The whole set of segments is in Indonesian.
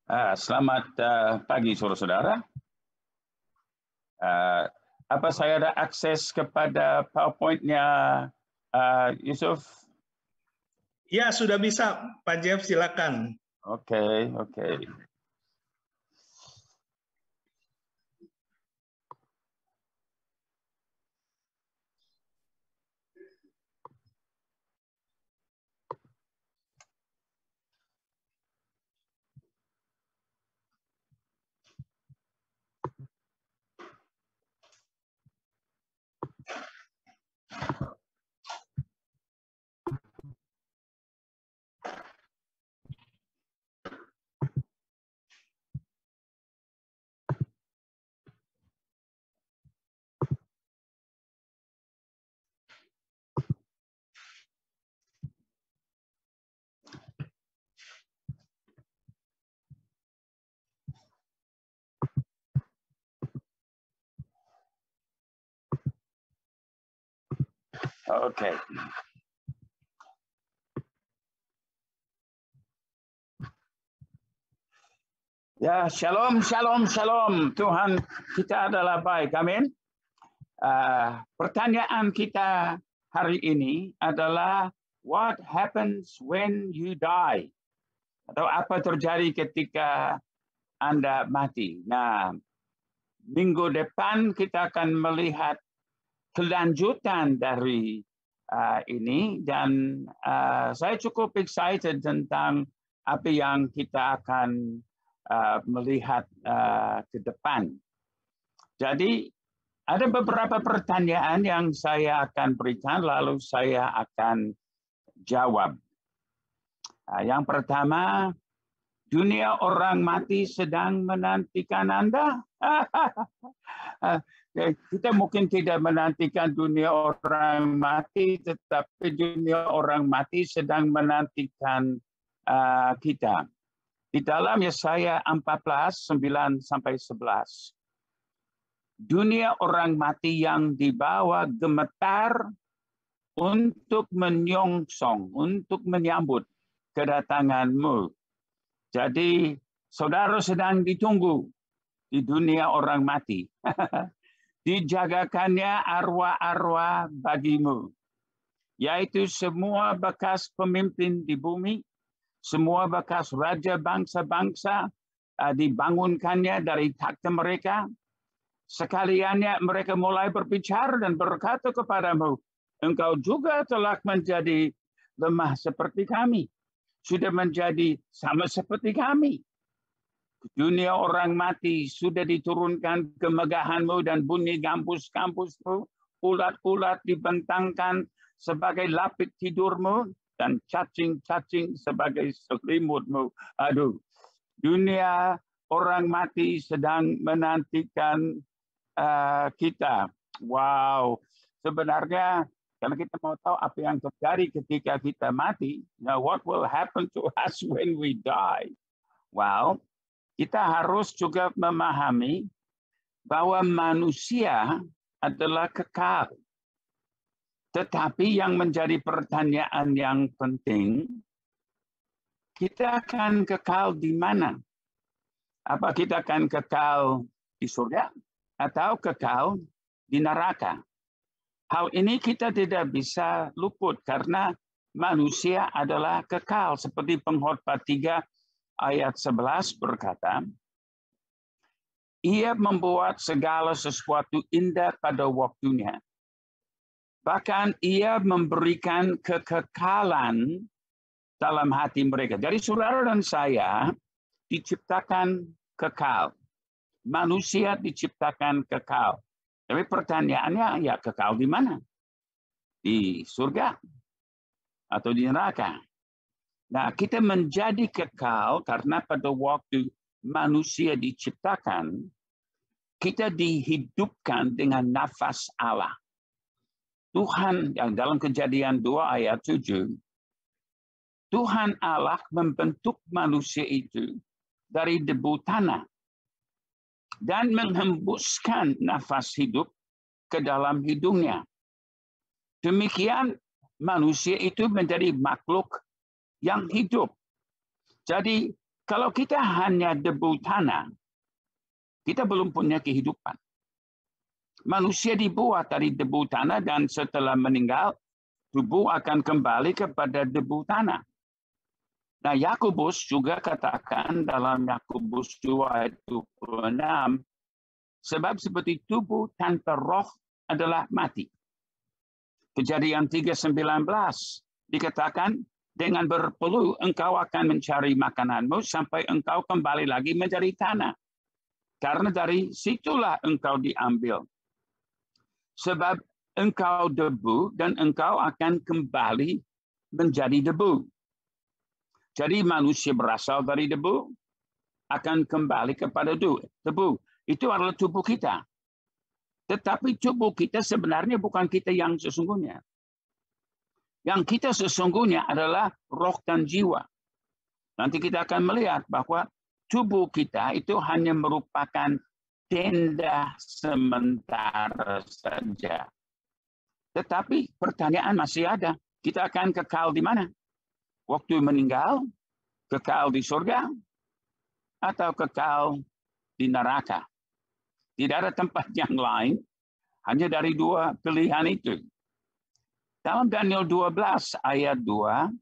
Selamat pagi saudara-saudara. Apa saya ada akses kepada PowerPoint-nya Yusuf? Ya, sudah bisa, Pak Jeff, silakan. Oke. Ya, shalom. Tuhan kita adalah baik. Amin. Pertanyaan kita hari ini adalah what happens when you die? Atau apa terjadi ketika Anda mati? Nah, minggu depan kita akan melihat kelanjutan dari ini dan saya cukup excited tentang apa yang kita akan melihat ke depan. Jadi ada beberapa pertanyaan yang saya akan berikan lalu saya akan jawab. Yang pertama, dunia orang mati sedang menantikan Anda. Kita mungkin tidak menantikan dunia orang mati, tetapi dunia orang mati sedang menantikan kita. Di dalam Yesaya 14, 9-11. Dunia orang mati yang dibawa gemetar untuk menyongsong, untuk menyambut kedatanganmu. Jadi saudara sedang ditunggu di dunia orang mati. Dijagakannya arwah-arwah bagimu, yaitu semua bekas pemimpin di bumi, semua bekas raja bangsa-bangsa dibangunkannya dari takhta mereka. Sekaliannya mereka mulai berbicara dan berkata kepadamu, engkau juga telah menjadi lemah seperti kami, sudah menjadi sama seperti kami. Dunia orang mati sudah diturunkan kemegahanmu dan bunyi kampus-kampusmu, ulat-ulat dibentangkan sebagai lapik tidurmu dan cacing-cacing sebagai selimutmu. Aduh, dunia orang mati sedang menantikan kita. Wow, sebenarnya karena kita mau tahu apa yang terjadi ketika kita mati, what will happen to us when we die? Wow. Kita harus juga memahami bahwa manusia adalah kekal. Tetapi yang menjadi pertanyaan yang penting, kita akan kekal di mana? Apa kita akan kekal di surga atau kekal di neraka? Hal ini kita tidak bisa luput karena manusia adalah kekal. Seperti Pengkhotbah 3 ayat 11 berkata, ia membuat segala sesuatu indah pada waktunya. Bahkan ia memberikan kekekalan dalam hati mereka. Jadi saudara dan saya diciptakan kekal. Manusia diciptakan kekal. Tapi pertanyaannya, ya kekal di mana? Di surga atau di neraka? Nah, kita menjadi kekal karena pada waktu manusia diciptakan, kita dihidupkan dengan nafas Allah. Tuhan, yang dalam Kejadian 2 ayat 7, Tuhan Allah membentuk manusia itu dari debu tanah dan menghembuskan nafas hidup ke dalam hidungnya. Demikian manusia itu menjadi makhluk yang hidup. Jadi Kalau kita hanya debu tanah, kita belum punya kehidupan. Manusia dibuat dari debu tanah dan setelah meninggal, tubuh akan kembali kepada debu tanah. Nah, Yakobus juga katakan dalam Yakobus 2 ayat 26, sebab seperti tubuh tanpa roh adalah mati. Kejadian 3:19 dikatakan, dengan berpeluh engkau akan mencari makananmu sampai engkau kembali lagi menjadi tanah. Karena dari situlah engkau diambil. Sebab engkau debu dan engkau akan kembali menjadi debu. Jadi manusia berasal dari debu, akan kembali kepada debu. Itu adalah tubuh kita. Tetapi tubuh kita sebenarnya bukan kita yang sesungguhnya. Yang kita sesungguhnya adalah roh dan jiwa. Nanti kita akan melihat bahwa tubuh kita itu hanya merupakan tenda sementara saja. Tetapi pertanyaan masih ada. Kita akan kekal di mana? Waktu meninggal, kekal di surga, atau kekal di neraka. Tidak ada tempat yang lain, hanya dari dua pilihan itu. Dalam Daniel 12 ayat 2,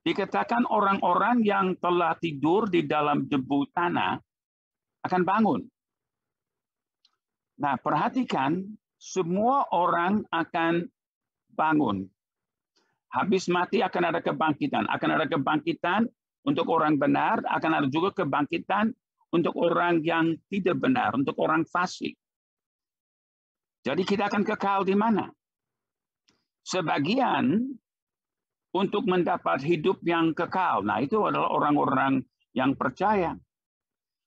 dikatakan orang-orang yang telah tidur di dalam debu tanah akan bangun. Nah, perhatikan, semua orang akan bangun. Habis mati akan ada kebangkitan. Akan ada kebangkitan untuk orang benar, akan ada juga kebangkitan untuk orang yang tidak benar, untuk orang fasik. Jadi kita akan kekal di mana? Sebagian untuk mendapat hidup yang kekal. Nah, itu adalah orang-orang yang percaya.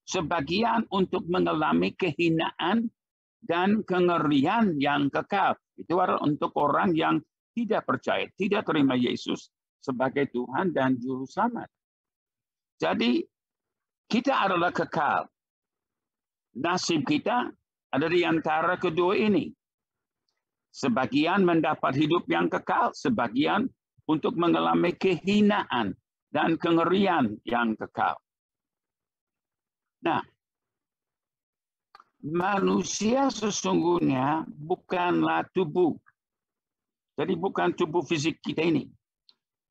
Sebagian untuk mengalami kehinaan dan kengerian yang kekal. Itu adalah untuk orang yang tidak percaya, tidak terima Yesus sebagai Tuhan dan Juru Selamat. Jadi, kita adalah kekal. Nasib kita ada di antara kedua ini. Sebagian mendapat hidup yang kekal, sebagian untuk mengalami kehinaan dan kengerian yang kekal. Nah, manusia sesungguhnya bukanlah tubuh. Jadi bukan tubuh fisik kita ini.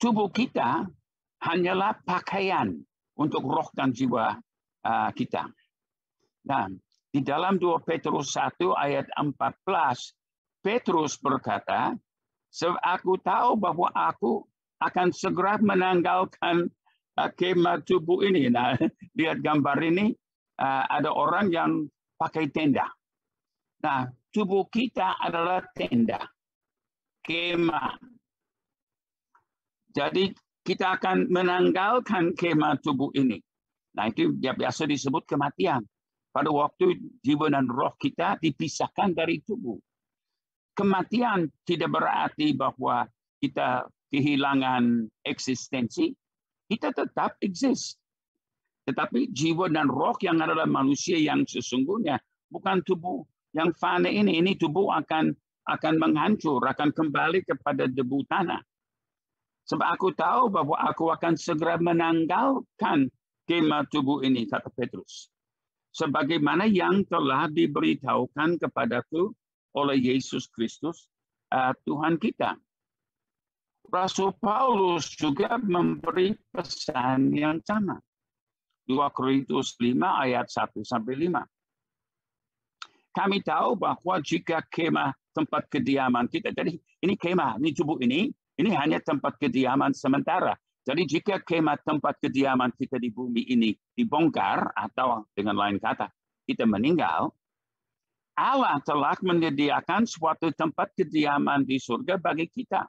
Tubuh kita hanyalah pakaian untuk roh dan jiwa kita. Nah, di dalam 2 Petrus 1 ayat 14, Petrus berkata, sebab aku tahu bahwa aku akan segera menanggalkan kemah tubuh ini. Nah, lihat gambar ini, ada orang yang pakai tenda. Nah, tubuh kita adalah tenda, kemah. Jadi kita akan menanggalkan kemah tubuh ini. Nah, itu biasa disebut kematian. Pada waktu jiwa dan roh kita dipisahkan dari tubuh. Kematian tidak berarti bahwa kita kehilangan eksistensi. Kita tetap eksis. Tetapi jiwa dan roh yang adalah manusia yang sesungguhnya bukan tubuh yang fana ini. Ini tubuh akan menghancur, akan kembali kepada debu tanah. Sebab aku tahu bahwa aku akan segera menanggalkan kemah tubuh ini, kata Petrus. Sebagaimana yang telah diberitahukan kepadaku oleh Yesus Kristus, Tuhan kita. Rasul Paulus juga memberi pesan yang sama. 2 Korintus 5 ayat 1-5. Kami tahu bahwa jika kemah tempat kediaman kita, jadi ini kemah, ini tubuh ini hanya tempat kediaman sementara. Jadi jika kemah tempat kediaman kita di bumi ini dibongkar, atau dengan lain kata, kita meninggal, Allah telah menyediakan suatu tempat kediaman di surga bagi kita.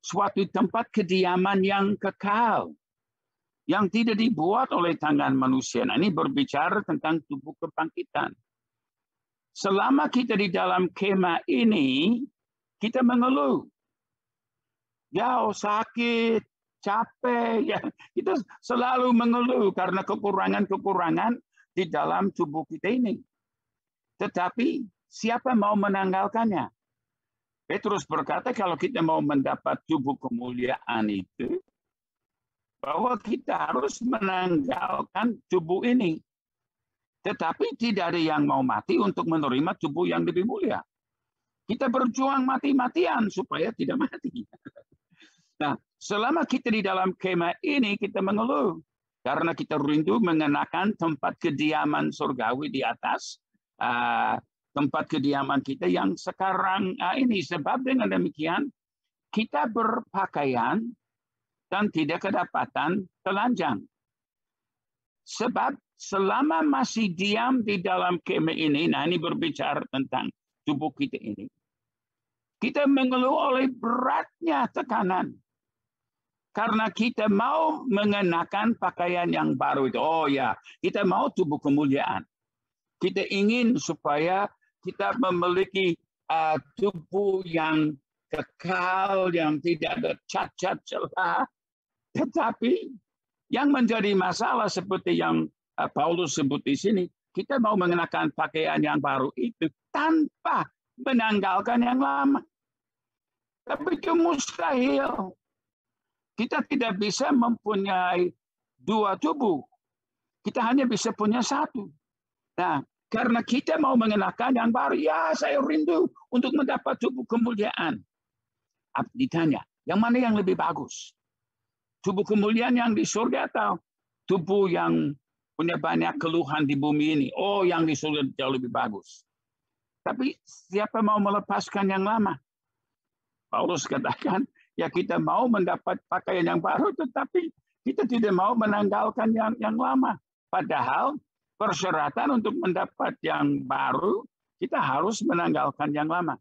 Suatu tempat kediaman yang kekal, yang tidak dibuat oleh tangan manusia. Nah, ini berbicara tentang tubuh kebangkitan. Selama kita di dalam kemah ini, kita mengeluh. Ya, sakit, capek. Ya, kita selalu mengeluh karena kekurangan-kekurangan di dalam tubuh kita ini. Tetapi siapa mau menanggalkannya? Petrus berkata kalau kita mau mendapat tubuh kemuliaan itu, bahwa kita harus menanggalkan tubuh ini. Tetapi tidak ada yang mau mati untuk menerima tubuh yang lebih mulia. Kita berjuang mati-matian supaya tidak mati. Nah, selama kita di dalam kemah ini, kita mengeluh. Karena kita rindu mengenakan tempat kediaman surgawi di atas. Tempat kediaman kita yang sekarang ini. Sebab dengan demikian, kita berpakaian dan tidak kedapatan telanjang. Sebab selama masih diam di dalam kemah ini, nah ini berbicara tentang tubuh kita ini, kita mengeluh oleh beratnya tekanan. Karena kita mau mengenakan pakaian yang baru itu. Oh ya, kita mau tubuh kemuliaan. Kita ingin supaya kita memiliki tubuh yang kekal, yang tidak ada cacat celah. Tetapi yang menjadi masalah seperti yang Paulus sebut di sini, kita mau mengenakan pakaian yang baru itu tanpa menanggalkan yang lama. Tapi itu mustahil. Kita tidak bisa mempunyai dua tubuh. Kita hanya bisa punya satu. Nah, karena kita mau mengenakan yang baru, ya saya rindu untuk mendapat tubuh kemuliaan. Ditanya, yang mana yang lebih bagus? Tubuh kemuliaan yang di surga atau tubuh yang punya banyak keluhan di bumi ini? Oh, yang di surga jauh lebih bagus. Tapi siapa mau melepaskan yang lama? Paulus katakan, ya kita mau mendapat pakaian yang baru, tetapi kita tidak mau menanggalkan yang lama. Padahal persyaratan untuk mendapat yang baru, kita harus menanggalkan yang lama.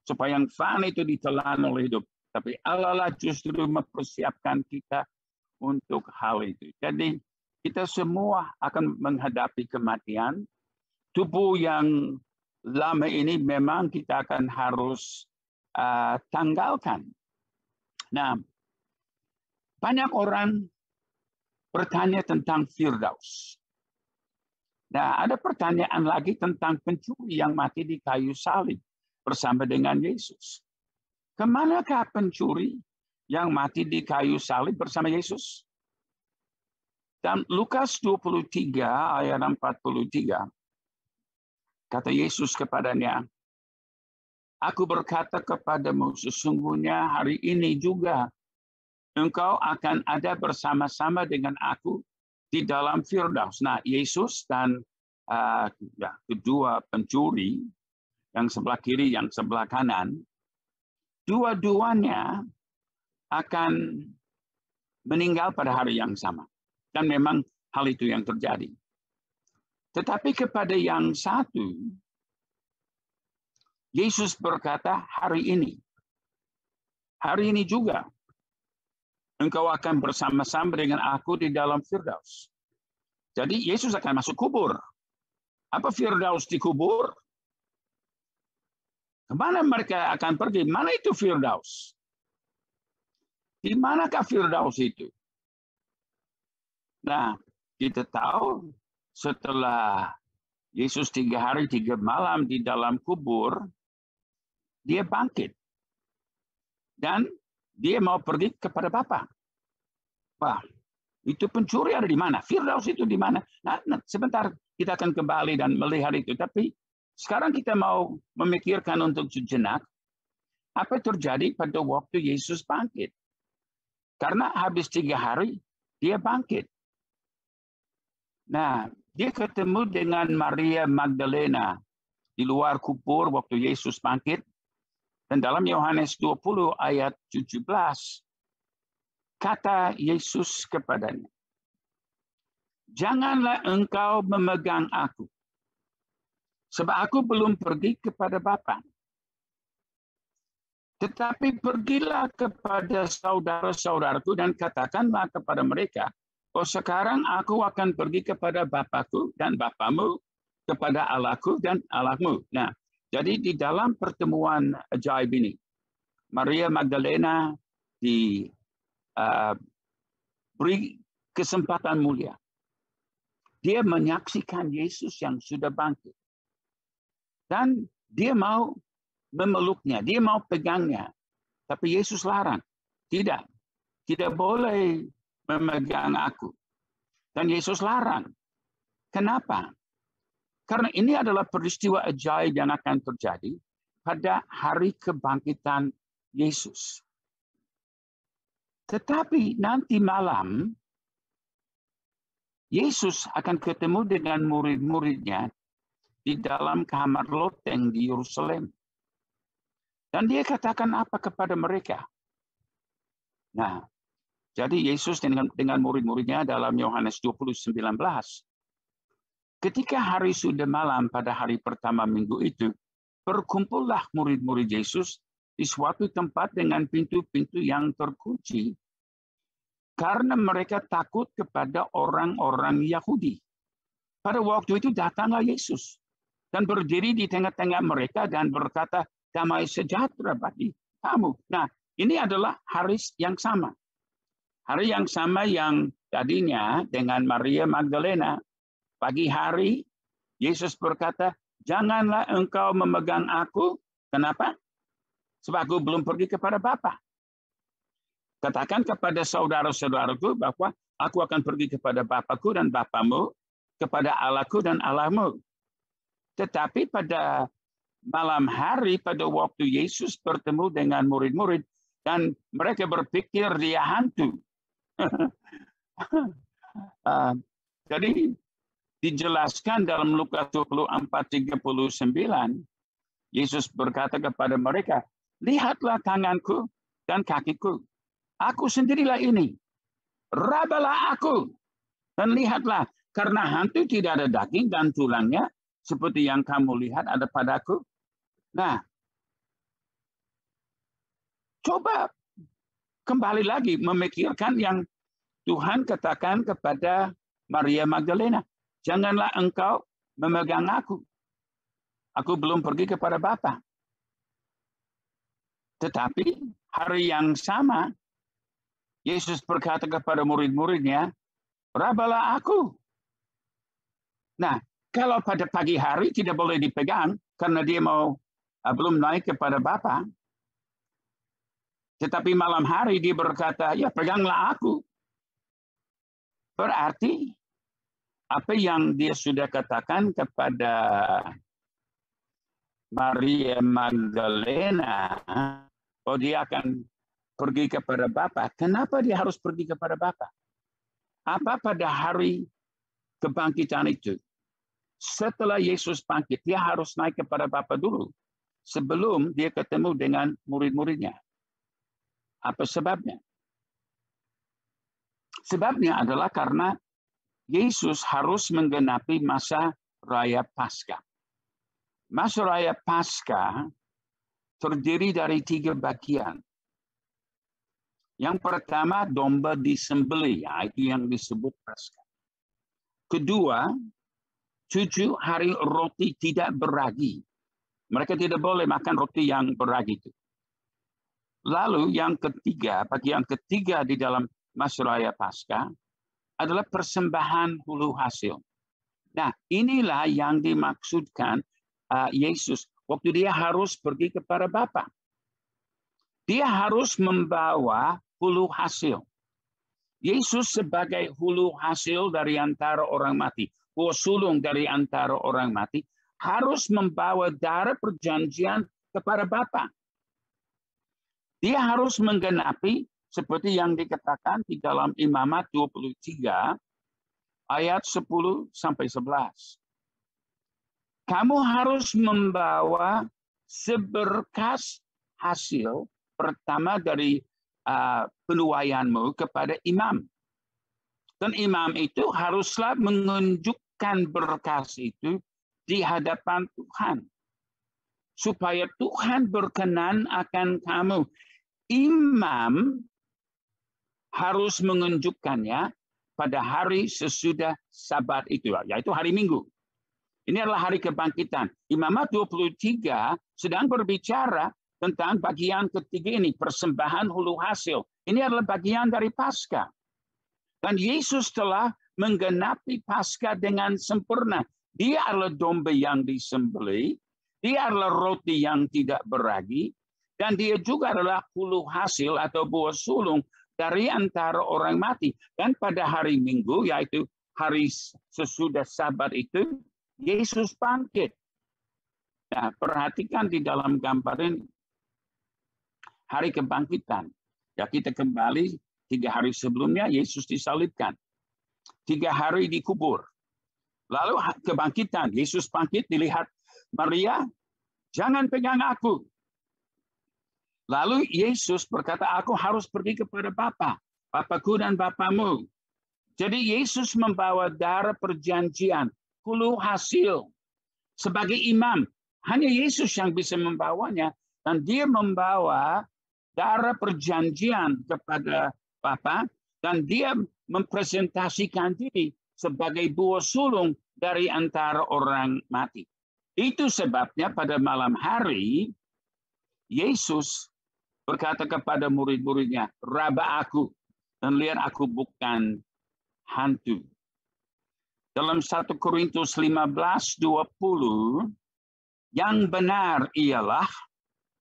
Supaya yang fana itu ditelan oleh hidup. Tapi Allah lah justru mempersiapkan kita untuk hal itu. Jadi kita semua akan menghadapi kematian. Tubuh yang lama ini memang kita akan harus tanggalkan. Nah, banyak orang bertanya tentang Firdaus. Nah, ada pertanyaan lagi tentang pencuri yang mati di kayu salib bersama dengan Yesus. Kemanakah pencuri yang mati di kayu salib bersama Yesus? Dan Lukas 23 ayat 43, kata Yesus kepadanya, Aku berkata kepadamu, sesungguhnya hari ini juga engkau akan ada bersama-sama dengan aku di dalam Firdaus. Nah, Yesus dan kedua pencuri, yang sebelah kiri, yang sebelah kanan, dua-duanya akan meninggal pada hari yang sama. Dan memang hal itu yang terjadi. Tetapi kepada yang satu, Yesus berkata, hari ini juga, engkau akan bersama-sama dengan aku di dalam Firdaus. Jadi Yesus akan masuk kubur. Apa Firdaus di kubur? Kemana mereka akan pergi? Mana itu Firdaus? Di manakah Firdaus itu? Nah, kita tahu setelah Yesus 3 hari 3 malam di dalam kubur, dia bangkit. Dan dia mau pergi kepada Bapa. Wah, itu pencuri ada di mana? Firdaus itu di mana? Nah, sebentar kita akan kembali dan melihat itu. Tapi sekarang kita mau memikirkan untuk sejenak apa terjadi pada waktu Yesus bangkit. Karena habis 3 hari dia bangkit. Nah, dia ketemu dengan Maria Magdalena di luar kubur waktu Yesus bangkit. Dan dalam Yohanes 20 ayat 17, kata Yesus kepadanya, janganlah engkau memegang aku, sebab aku belum pergi kepada Bapa. Tetapi pergilah kepada saudara-saudaraku dan katakanlah kepada mereka, oh sekarang aku akan pergi kepada Bapakku dan Bapamu, kepada Allahku dan Allahmu. Nah, jadi di dalam pertemuan ajaib ini, Maria Magdalena diberi kesempatan mulia. Dia menyaksikan Yesus yang sudah bangkit. Dan dia mau memeluknya, dia mau pegangnya. Tapi Yesus larang. Tidak boleh memegang aku. Dan Yesus larang. Kenapa? Karena ini adalah peristiwa ajaib yang akan terjadi pada hari kebangkitan Yesus. Tetapi nanti malam, Yesus akan ketemu dengan murid-muridnya di dalam kamar loteng di Yerusalem. Dan dia katakan apa kepada mereka? Nah, jadi Yesus dengan murid-muridnya dalam Yohanes 20:19. Ketika hari sudah malam pada hari pertama minggu itu, berkumpullah murid-murid Yesus di suatu tempat dengan pintu-pintu yang terkunci, karena mereka takut kepada orang-orang Yahudi. Pada waktu itu datanglah Yesus dan berdiri di tengah-tengah mereka dan berkata, damai sejahtera bagi kamu. Nah, ini adalah hari yang sama. Hari yang sama yang tadinya dengan Maria Magdalena. Pagi hari, Yesus berkata, janganlah engkau memegang aku. Kenapa? Sebab aku belum pergi kepada Bapa. Katakan kepada saudara-saudaraku bahwa aku akan pergi kepada Bapakku dan Bapamu, kepada Allahku dan Allahmu. Tetapi pada malam hari, pada waktu Yesus bertemu dengan murid-murid, dan mereka berpikir dia hantu. Jadi, dijelaskan dalam Lukas 24:39, Yesus berkata kepada mereka, lihatlah tanganku dan kakiku. Aku sendirilah ini. Rabalah aku. Dan lihatlah, karena hantu tidak ada daging dan tulangnya, seperti yang kamu lihat ada padaku. Nah, coba kembali lagi memikirkan yang Tuhan katakan kepada Maria Magdalena. Janganlah engkau memegang aku. Aku belum pergi kepada Bapa. Tetapi hari yang sama, Yesus berkata kepada murid-muridnya, rabalah aku. Nah, kalau pada pagi hari tidak boleh dipegang, karena dia belum naik kepada Bapa. Tetapi malam hari dia berkata, ya peganglah aku. Berarti, apa yang dia sudah katakan kepada Maria Magdalena, bahwa dia akan pergi kepada Bapa. Kenapa dia harus pergi kepada Bapa? Apa pada hari kebangkitan itu? Setelah Yesus bangkit, dia harus naik kepada Bapa dulu. Sebelum dia ketemu dengan murid-muridnya. Apa sebabnya? Sebabnya adalah karena Yesus harus menggenapi masa raya Paskah. Masa raya Paskah terdiri dari 3 bagian. Yang pertama, domba disembelih, itu yang disebut Paskah. Kedua, 7 hari roti tidak beragi. Mereka tidak boleh makan roti yang beragi itu. Lalu yang ketiga, bagian ketiga di dalam masa raya Paskah adalah persembahan hulu hasil. Nah, inilah yang dimaksudkan Yesus waktu dia harus pergi kepada Bapa. Dia harus membawa hulu hasil. Yesus sebagai hulu hasil dari antara orang mati, buah sulung dari antara orang mati, harus membawa darah perjanjian kepada Bapa. Dia harus menggenapi seperti yang dikatakan di dalam Imamat 23 ayat 10-11. Kamu harus membawa seberkas hasil pertama dari penuaianmu kepada imam. Dan imam itu haruslah menunjukkan berkas itu di hadapan Tuhan. Supaya Tuhan berkenan akan kamu. Imam harus menunjukkannya pada hari sesudah Sabat itu, yaitu hari Minggu. Ini adalah hari kebangkitan. Imamat 23 sedang berbicara tentang bagian ketiga ini, persembahan hulu hasil. Ini adalah bagian dari Paskah. Dan Yesus telah menggenapi Paskah dengan sempurna. Dia adalah domba yang disembelih, dia adalah roti yang tidak beragi, dan dia juga adalah hulu hasil atau buah sulung dari antara orang mati. Dan pada hari Minggu, yaitu hari sesudah Sabat itu, Yesus bangkit. Nah, perhatikan di dalam gambar ini. Hari kebangkitan. Ya, kita kembali 3 hari sebelumnya, Yesus disalibkan. 3 hari dikubur. Lalu kebangkitan, Yesus bangkit, dilihat Maria, jangan pegang aku. Lalu Yesus berkata, aku harus pergi kepada Bapa, Bapakku dan Bapamu. Jadi Yesus membawa darah perjanjian, hulu hasil. Sebagai imam, hanya Yesus yang bisa membawanya. Dan dia membawa darah perjanjian kepada Bapa, dan dia mempresentasikan diri sebagai buah sulung dari antara orang mati. Itu sebabnya pada malam hari, Yesus berkata kepada murid-muridnya, raba aku, dan lihat aku bukan hantu. Dalam 1 Korintus 15:20, yang benar ialah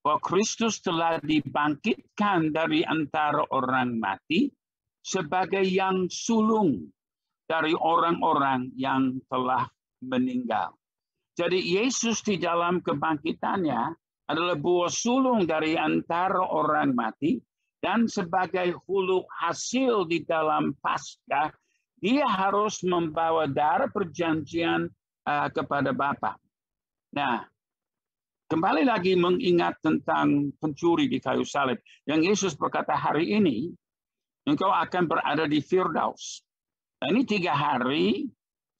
bahwa Kristus telah dibangkitkan dari antara orang mati sebagai yang sulung dari orang-orang yang telah meninggal. Jadi Yesus di dalam kebangkitannya adalah buah sulung dari antara orang mati, dan sebagai hulu hasil di dalam Paskah, dia harus membawa darah perjanjian kepada Bapa. Nah, kembali lagi mengingat tentang pencuri di kayu salib. Yang Yesus berkata, hari ini engkau akan berada di Firdaus. Nah, ini 3 hari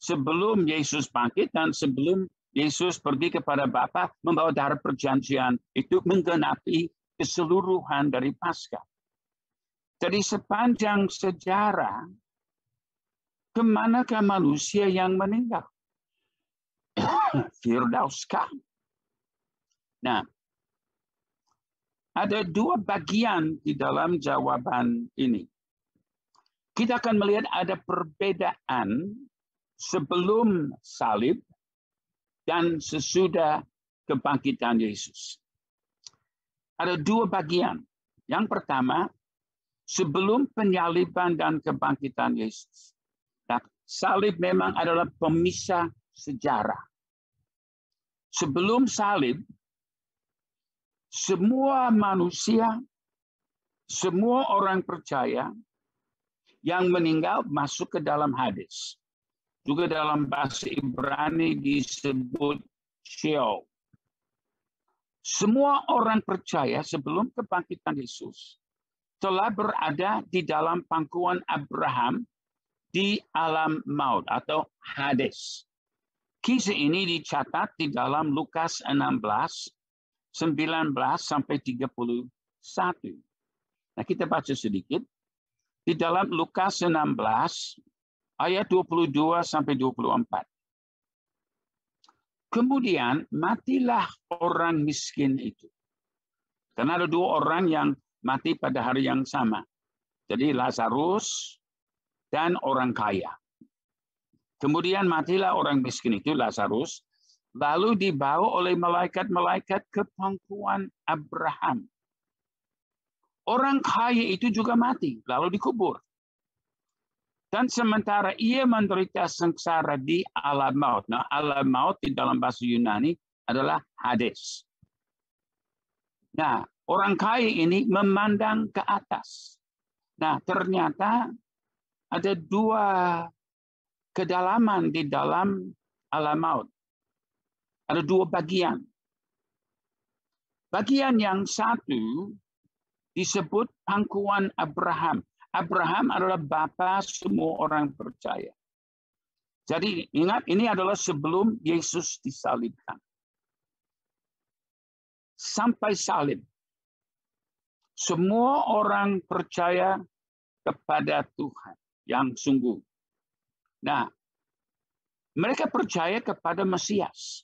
sebelum Yesus bangkit dan sebelum Yesus pergi kepada Bapa membawa darah perjanjian. Itu menggenapi keseluruhan dari Paskah. Jadi sepanjang sejarah, kemanakah manusia yang meninggal? Firdauskah? Nah, ada 2 bagian di dalam jawaban ini. Kita akan melihat ada perbedaan sebelum salib dan sesudah kebangkitan Yesus. Ada 2 bagian. Yang pertama, sebelum penyaliban dan kebangkitan Yesus. Nah, salib memang adalah pemisah sejarah. Sebelum salib, semua manusia, semua orang percaya yang meninggal masuk ke dalam Hades. Juga dalam bahasa Ibrani disebut Sheol. Semua orang percaya sebelum kebangkitan Yesus telah berada di dalam pangkuan Abraham di alam maut atau Hades. Kisah ini dicatat di dalam Lukas 16, 19 sampai 31. Nah, kita baca sedikit. Di dalam Lukas 16 ayat 22 sampai 24. Kemudian matilah orang miskin itu. Karena ada 2 orang yang mati pada hari yang sama. Jadi Lazarus dan orang kaya. Kemudian matilah orang miskin itu, Lazarus, lalu dibawa oleh malaikat-malaikat ke pangkuan Abraham. Orang kaya itu juga mati, lalu dikubur. Dan sementara ia menderita sengsara di alam maut. Nah, alam maut di dalam bahasa Yunani adalah Hades. Nah, orang kaya ini memandang ke atas. Nah, ternyata ada 2 kedalaman di dalam alam maut. Ada 2 bagian. Bagian yang satu disebut pangkuan Abraham. Abraham adalah bapa semua orang percaya. Jadi ingat, ini adalah sebelum Yesus disalibkan. Sampai salib, semua orang percaya kepada Tuhan yang sungguh. Nah, mereka percaya kepada Mesias.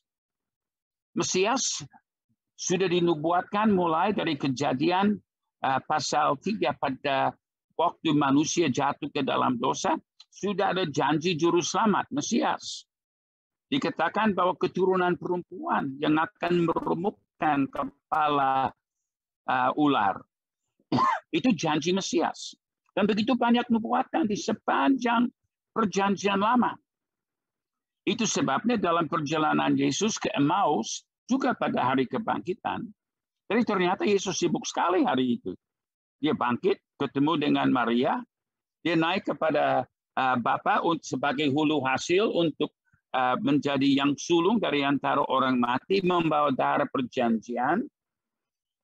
Mesias sudah dinubuatkan mulai dari Kejadian pasal 3 pada waktu manusia jatuh ke dalam dosa, sudah ada janji juru selamat, Mesias. Dikatakan bahwa keturunan perempuan yang akan meremukkan kepala ular. Itu janji Mesias. Dan begitu banyak nubuatan di sepanjang perjanjian lama. Itu sebabnya dalam perjalanan Yesus ke Emmaus, juga pada hari kebangkitan, jadi ternyata Yesus sibuk sekali hari itu. Dia bangkit, ketemu dengan Maria, dia naik kepada Bapa sebagai hulu hasil untuk menjadi yang sulung dari antara orang mati, membawa darah perjanjian.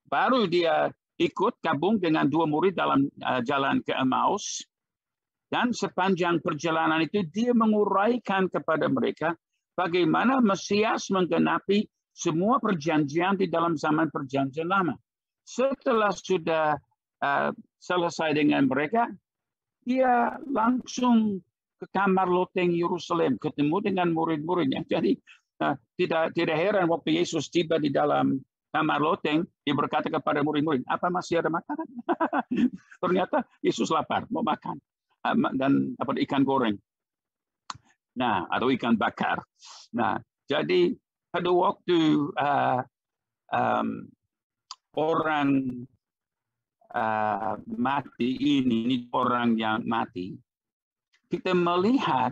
Baru dia ikut gabung dengan 2 murid dalam jalan ke Emmaus. Dan sepanjang perjalanan itu dia menguraikan kepada mereka bagaimana Mesias menggenapi semua perjanjian di dalam zaman perjanjian lama. Setelah sudah selesai dengan mereka, dia langsung ke kamar loteng Yerusalem, ketemu dengan murid-muridnya. Jadi tidak heran waktu Yesus tiba di dalam kamar loteng, dia berkata kepada murid-murid, apa masih ada makanan? Ternyata Yesus lapar, mau makan. Dan dapat ikan goreng. Nah, atau ikan bakar. Nah, jadi pada waktu orang mati ini orang yang mati, kita melihat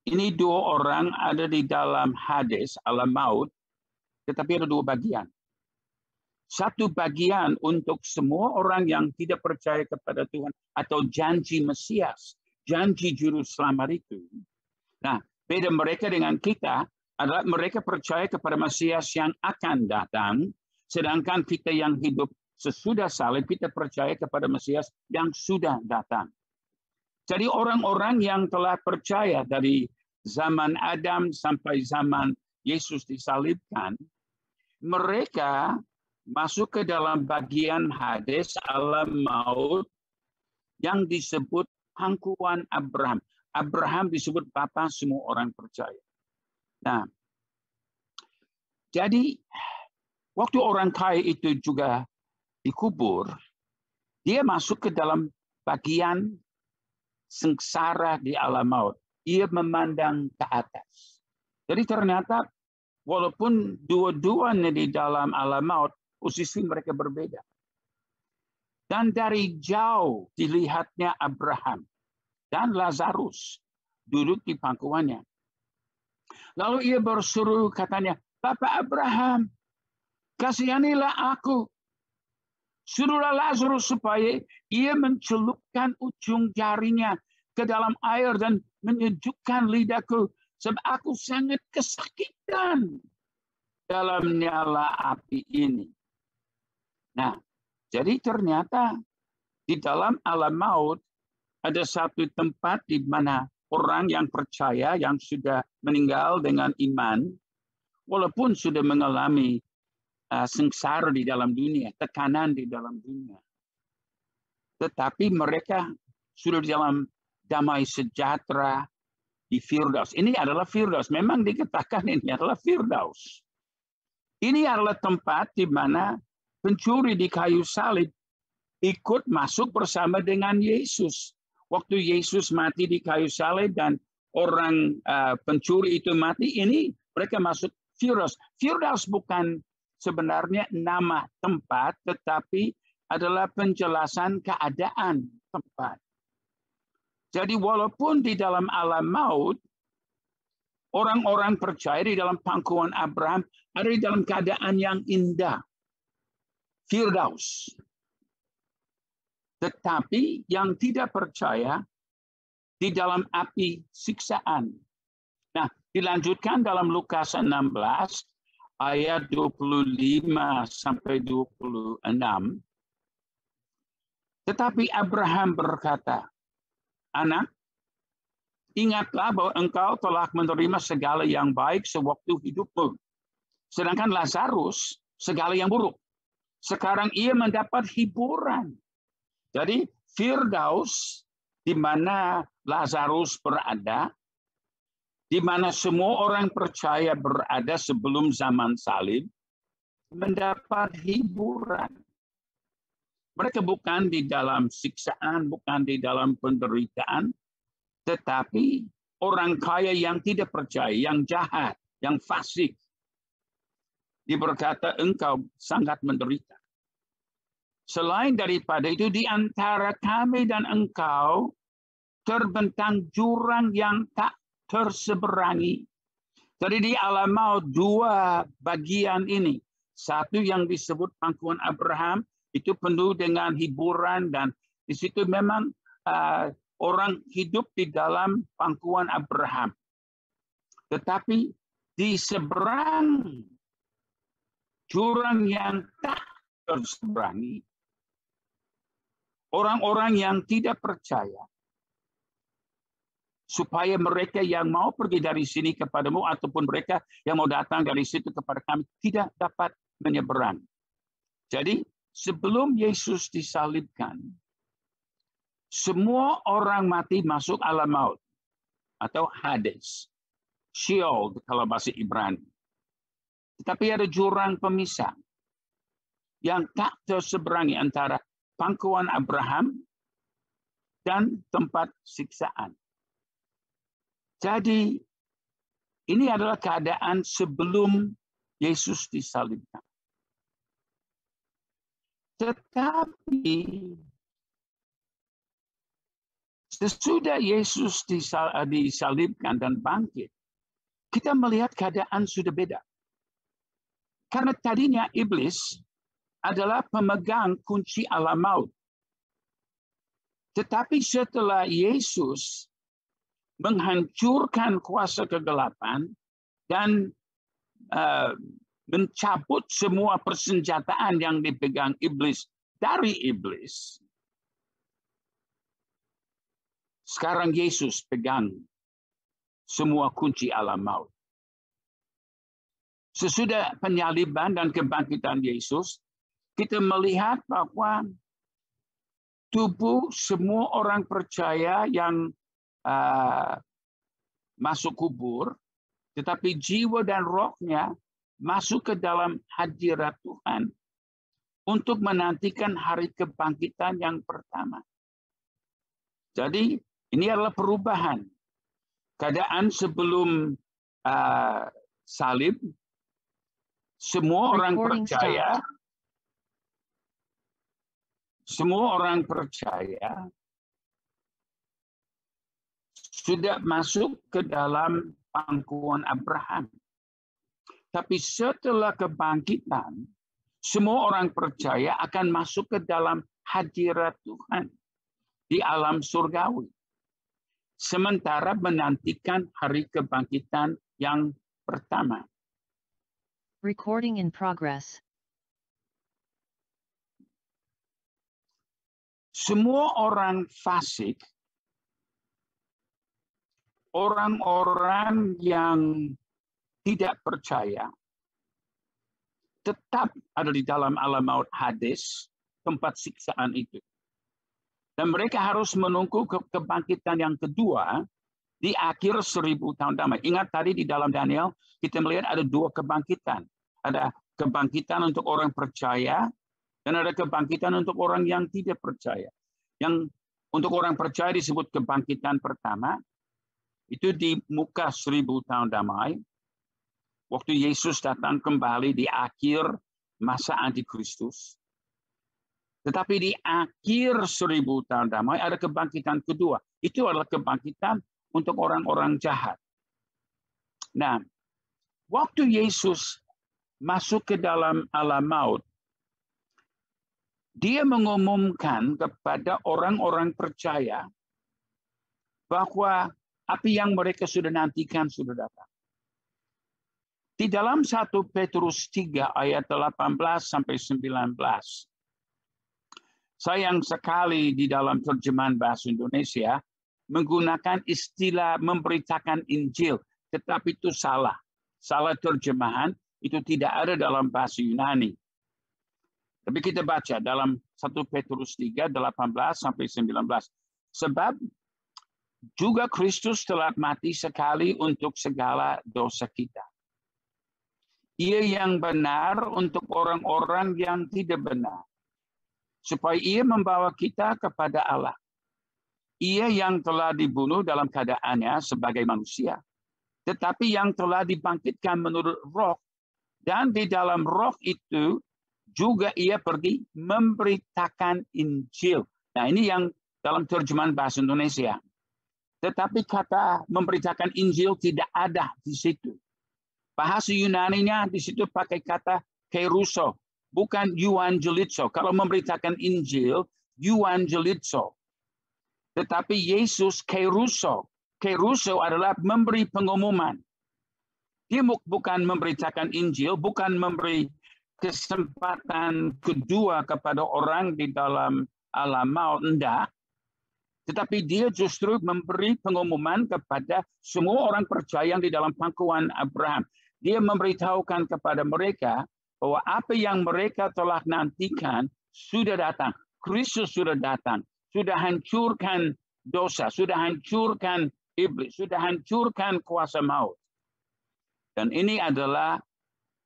ini 2 orang ada di dalam Hades, alam maut, tetapi ada 2 bagian. Satu bagian untuk semua orang yang tidak percaya kepada Tuhan atau janji Mesias, janji juru selamat itu. Nah, beda mereka dengan kita adalah mereka percaya kepada Mesias yang akan datang, sedangkan kita yang hidup sesudah salib, kita percaya kepada Mesias yang sudah datang. Jadi orang-orang yang telah percaya dari zaman Adam sampai zaman Yesus disalibkan, mereka masuk ke dalam bagian Hades, alam maut, yang disebut pangkuan Abraham. Abraham disebut bapa semua orang percaya. Nah, jadi waktu orang kaya itu juga dikubur, dia masuk ke dalam bagian sengsara di alam maut. Ia memandang ke atas. Jadi ternyata walaupun dua-duanya di dalam alam maut, posisi mereka berbeda. Dan dari jauh dilihatnya Abraham dan Lazarus duduk di pangkuannya. Lalu ia berseru katanya, Bapak Abraham, kasihanilah aku. Suruhlah Lazarus supaya ia mencelupkan ujung jarinya ke dalam air dan menyejukkan lidahku. Sebab aku sangat kesakitan dalam nyala api ini. Nah, jadi ternyata di dalam alam maut ada satu tempat di mana orang yang percaya, yang sudah meninggal dengan iman, walaupun sudah mengalami sengsara di dalam dunia, tekanan di dalam dunia, tetapi mereka sudah di dalam damai sejahtera di Firdaus. Ini adalah Firdaus. Memang dikatakan ini adalah Firdaus. Ini adalah tempat di mana pencuri di kayu salib ikut masuk bersama dengan Yesus. Waktu Yesus mati di kayu salib dan orang pencuri itu mati, ini mereka masuk Firdaus. Firdaus bukan sebenarnya nama tempat, tetapi adalah penjelasan keadaan tempat. Jadi walaupun di dalam alam maut, orang-orang percaya di dalam pangkuan Abraham ada di dalam keadaan yang indah. Firdaus. Tetapi yang tidak percaya di dalam api siksaan. Nah, dilanjutkan dalam Lukas 16 ayat 25 sampai 26. Tetapi Abraham berkata, Anak, ingatlah bahwa engkau telah menerima segala yang baik sewaktu hidupmu. Sedangkan Lazarus segala yang buruk. Sekarang ia mendapat hiburan. Jadi Firdaus di mana Lazarus berada, di mana semua orang percaya berada sebelum zaman salib, mendapat hiburan. Mereka bukan di dalam siksaan, bukan di dalam penderitaan, tetapi orang kaya yang tidak percaya, yang jahat, yang fasik. Dia berkata, engkau sangat menderita. Selain daripada itu, di antara kami dan engkau terbentang jurang yang tak terseberangi. Jadi di alam maut dua bagian ini. Satu yang disebut pangkuan Abraham, itu penuh dengan hiburan, dan di situ memang orang hidup di dalam pangkuan Abraham. Tetapi di seberang jurang yang tak terseberangi, orang-orang yang tidak percaya, supaya mereka yang mau pergi dari sini kepadamu ataupun mereka yang mau datang dari situ kepada kami tidak dapat menyeberang. Jadi sebelum Yesus disalibkan, semua orang mati masuk alam maut atau Hades, Sheol kalau bahasa Ibrani. Tetapi ada jurang pemisah yang tak terseberangi antara pangkuan Abraham dan tempat siksaan. Jadi ini adalah keadaan sebelum Yesus disalibkan. Tetapi sesudah Yesus disalibkan dan bangkit, kita melihat keadaan sudah beda. Karena tadinya iblis adalah pemegang kunci alam maut. Tetapi setelah Yesus menghancurkan kuasa kegelapan dan mencabut semua persenjataan yang dipegang iblis dari iblis, sekarang Yesus pegang semua kunci alam maut. Sesudah penyaliban dan kebangkitan Yesus, kita melihat bahwa tubuh semua orang percaya yang masuk kubur, tetapi jiwa dan rohnya masuk ke dalam hadirat Tuhan untuk menantikan hari kebangkitan yang pertama. Jadi ini adalah perubahan. Keadaan sebelum salib, semua orang percaya sudah masuk ke dalam pangkuan Abraham. Tapi setelah kebangkitan, semua orang percaya akan masuk ke dalam hadirat Tuhan di alam surgawi. Sementara menantikan hari kebangkitan yang pertama. Recording in progress. Semua orang fasik, orang-orang yang tidak percaya, tetap ada di dalam alam maut Hades, tempat siksaan itu. Dan mereka harus menunggu kebangkitan yang kedua di akhir 1000 tahun damai. Ingat tadi di dalam Daniel, kita melihat ada dua kebangkitan. Ada kebangkitan untuk orang percaya, dan ada kebangkitan untuk orang yang tidak percaya. Yang untuk orang percaya disebut kebangkitan pertama, itu di muka 1000 tahun damai, waktu Yesus datang kembali di akhir masa antikristus. Tetapi di akhir 1000 tahun damai ada kebangkitan kedua. Itu adalah kebangkitan untuk orang-orang jahat. Nah, waktu Yesus masuk ke dalam alam maut, dia mengumumkan kepada orang-orang percaya bahwa api yang mereka sudah nantikan sudah datang. Di dalam 1 Petrus 3 ayat 18 sampai 19. Sayang sekali di dalam terjemahan bahasa Indonesia menggunakan istilah memberitakan Injil, tetapi itu salah. Salah terjemahan, itu tidak ada dalam bahasa Yunani. Tapi kita baca dalam 1 Petrus 3 18 sampai 19. Sebab juga Kristus telah mati sekali untuk segala dosa kita. Ia yang benar untuk orang-orang yang tidak benar, supaya ia membawa kita kepada Allah. Ia yang telah dibunuh dalam keadaannya sebagai manusia, tetapi yang telah dibangkitkan menurut roh, dan di dalam roh itu juga ia pergi memberitakan Injil. Nah, ini yang dalam terjemahan bahasa Indonesia. Tetapi kata memberitakan Injil tidak ada di situ. Bahasa Yunaninya di situ pakai kata keruso, bukan euangelizo. Kalau memberitakan Injil, euangelizo. Tetapi Yesus keruso. Keruso adalah memberi pengumuman. Dia bukan memberitakan Injil, bukan memberi kesempatan kedua kepada orang di dalam alam maut, enggak. Tetapi dia justru memberi pengumuman kepada semua orang percaya yang di dalam pangkuan Abraham. Dia memberitahukan kepada mereka bahwa apa yang mereka telah nantikan sudah datang. Kristus sudah datang. Sudah hancurkan dosa. Sudah hancurkan iblis. Sudah hancurkan kuasa maut. Dan ini adalah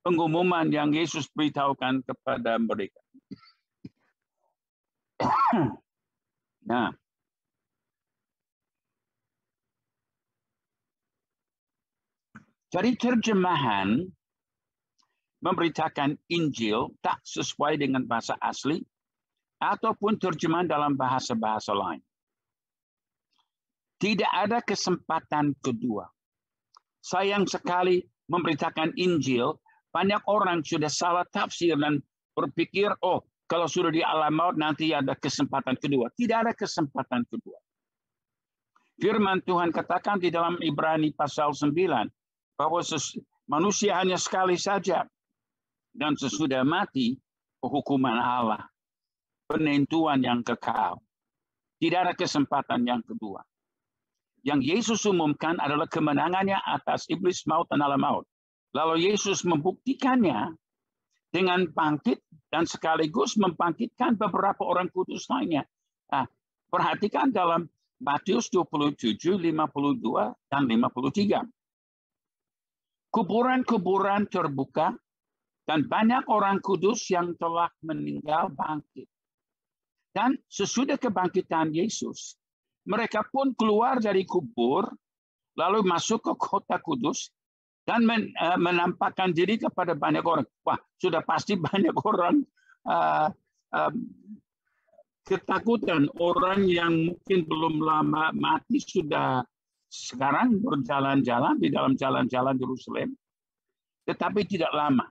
pengumuman yang Yesus beritahukan kepada mereka. Nah, jadi terjemahan memberitakan Injil tak sesuai dengan bahasa asli ataupun terjemahan dalam bahasa-bahasa lain. Tidak ada kesempatan kedua. Sayang sekali memberitakan Injil, banyak orang sudah salah tafsir dan berpikir, oh kalau sudah di alam maut nanti ada kesempatan kedua. Tidak ada kesempatan kedua. Firman Tuhan katakan di dalam Ibrani pasal 9, bahwa manusia hanya sekali saja dan sesudah mati hukuman Allah, penentuan yang kekal. Tidak ada kesempatan yang kedua. Yang Yesus umumkan adalah kemenangannya atas iblis, maut dan alam maut. Lalu Yesus membuktikannya dengan bangkit dan sekaligus membangkitkan beberapa orang kudus lainnya. Nah, perhatikan dalam Matius 27, 52 dan 53. Kuburan-kuburan terbuka dan banyak orang kudus yang telah meninggal bangkit. Dan sesudah kebangkitan Yesus, mereka pun keluar dari kubur, lalu masuk ke kota kudus dan menampakkan diri kepada banyak orang. Wah, sudah pasti banyak orang ketakutan. Orang yang mungkin belum lama mati sudah sekarang berjalan-jalan di dalam jalan-jalan Yerusalem, tetapi tidak lama.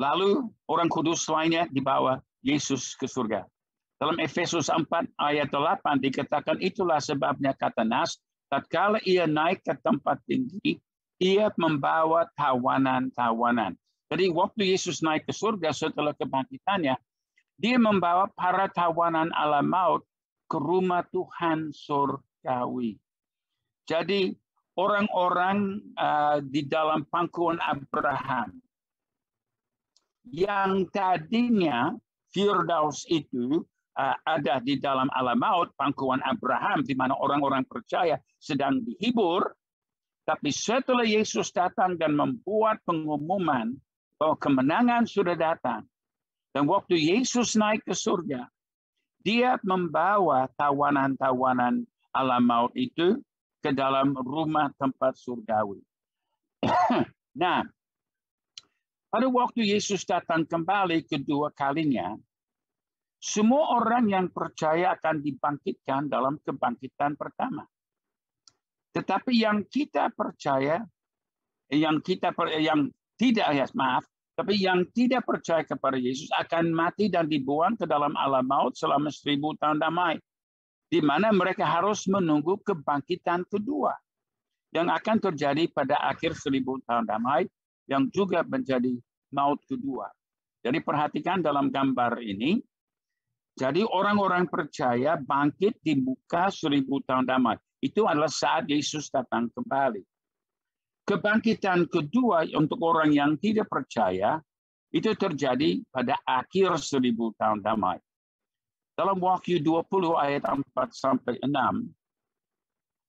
Lalu orang kudus lainnya dibawa Yesus ke surga. Dalam Efesus 4 ayat 8 dikatakan itulah sebabnya kata Nas, tatkala ia naik ke tempat tinggi, ia membawa tawanan-tawanan. Jadi waktu Yesus naik ke surga setelah kebangkitannya, dia membawa para tawanan alam maut ke rumah Tuhan surgawi. Jadi orang-orang di dalam pangkuan Abraham yang tadinya Firdaus itu ada di dalam alam maut, pangkuan Abraham, di mana orang-orang percaya sedang dihibur, tapi setelah Yesus datang dan membuat pengumuman bahwa kemenangan sudah datang, dan waktu Yesus naik ke surga, dia membawa tawanan-tawanan alam maut itu ke dalam rumah tempat surgawi. Nah, pada waktu Yesus datang kembali kedua kalinya, semua orang yang percaya akan dibangkitkan dalam kebangkitan pertama. Tetapi yang kita percaya, yang tidak percaya kepada Yesus akan mati dan dibuang ke dalam alam maut selama 1000 tahun damai. Di mana mereka harus menunggu kebangkitan kedua yang akan terjadi pada akhir 1000 tahun damai yang juga menjadi maut kedua. Jadi perhatikan dalam gambar ini, jadi orang-orang percaya bangkit di muka 1000 tahun damai. Itu adalah saat Yesus datang kembali. Kebangkitan kedua untuk orang yang tidak percaya itu terjadi pada akhir 1000 tahun damai. Dalam Wahyu 20 ayat 4-6,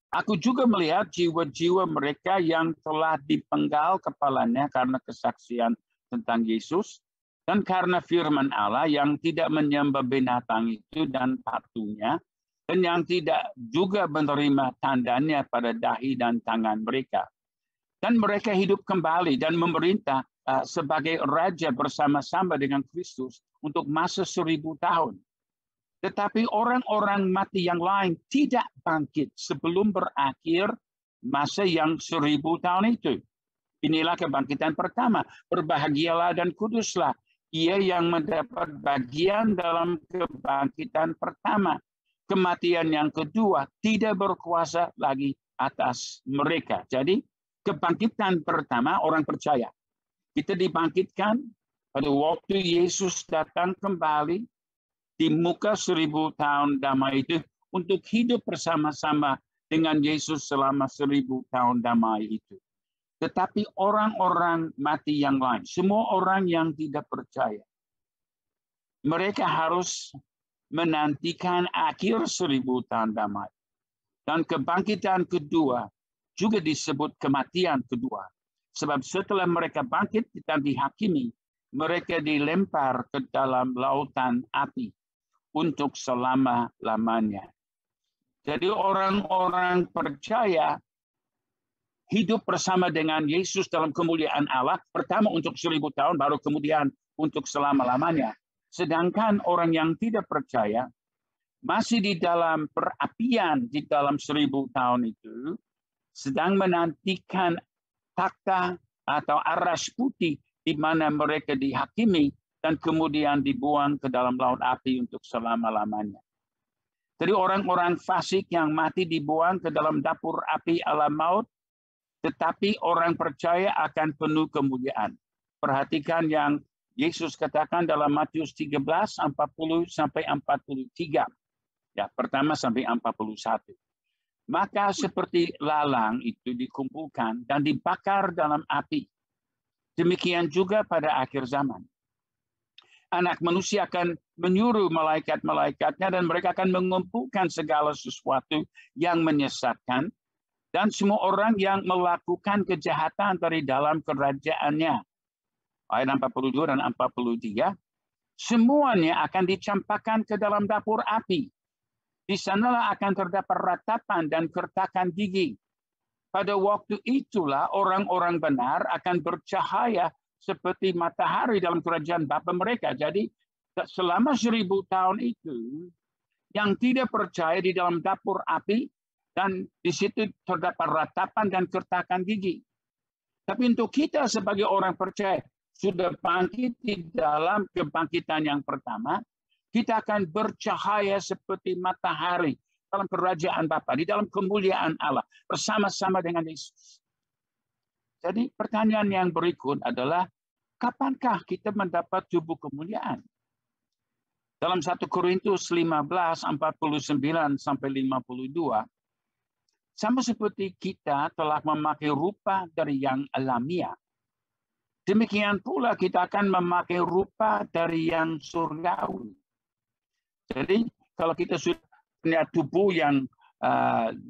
aku juga melihat jiwa-jiwa mereka yang telah dipenggal kepalanya karena kesaksian tentang Yesus dan karena firman Allah yang tidak menyembah binatang itu dan patungnya dan yang tidak juga menerima tandanya pada dahi dan tangan mereka. Dan mereka hidup kembali dan memerintah sebagai raja bersama-sama dengan Kristus untuk masa 1000 tahun. Tetapi orang-orang mati yang lain tidak bangkit sebelum berakhir masa yang 1000 tahun itu. Inilah kebangkitan pertama. Berbahagialah dan kuduslah ia yang mendapat bagian dalam kebangkitan pertama. Kematian yang kedua tidak berkuasa lagi atas mereka. Jadi kebangkitan pertama orang percaya. Kita dibangkitkan pada waktu Yesus datang kembali di muka 1000 tahun damai itu untuk hidup bersama-sama dengan Yesus selama 1000 tahun damai itu. Tetapi orang-orang mati yang lain, semua orang yang tidak percaya, mereka harus menantikan akhir 1000 tahun damai. Dan kebangkitan kedua juga disebut kematian kedua. Sebab setelah mereka bangkit dan dihakimi, mereka dilempar ke dalam lautan api untuk selama-lamanya. Jadi orang-orang percaya hidup bersama dengan Yesus dalam kemuliaan Allah, pertama untuk 1000 tahun, baru kemudian untuk selama-lamanya. Sedangkan orang yang tidak percaya masih di dalam perapian di dalam 1000 tahun itu, sedang menantikan takhta atau aras putih di mana mereka dihakimi dan kemudian dibuang ke dalam laut api untuk selama-lamanya. Jadi orang-orang fasik yang mati dibuang ke dalam dapur api alam maut, tetapi orang percaya akan penuh kemuliaan. Perhatikan yang Yesus katakan dalam Matius 13, 40 sampai 43. Ya, pertama sampai 41. Maka seperti lalang itu dikumpulkan dan dibakar dalam api. Demikian juga pada akhir zaman. Anak manusia akan menyuruh malaikat-malaikatnya dan mereka akan mengumpulkan segala sesuatu yang menyesatkan dan semua orang yang melakukan kejahatan dari dalam kerajaannya. Ayat 42 dan 43. Semuanya akan dicampakkan ke dalam dapur api. Di sanalah akan terdapat ratapan dan kertakan gigi. Pada waktu itulah orang-orang benar akan bercahaya seperti matahari dalam kerajaan Bapa mereka. Jadi selama 1000 tahun itu, yang tidak percaya di dalam dapur api, dan di situ terdapat ratapan dan kertakan gigi. Tapi untuk kita sebagai orang percaya, sudah bangkit di dalam kebangkitan yang pertama, kita akan bercahaya seperti matahari dalam kerajaan Bapa, di dalam kemuliaan Allah, bersama-sama dengan Yesus. Jadi pertanyaan yang berikut adalah, kapankah kita mendapat tubuh kemuliaan? Dalam 1 Korintus 15, 49 sampai 52, sama seperti kita telah memakai rupa dari yang alamiah, demikian pula kita akan memakai rupa dari yang surgawi. Jadi kalau kita sudah punya tubuh yang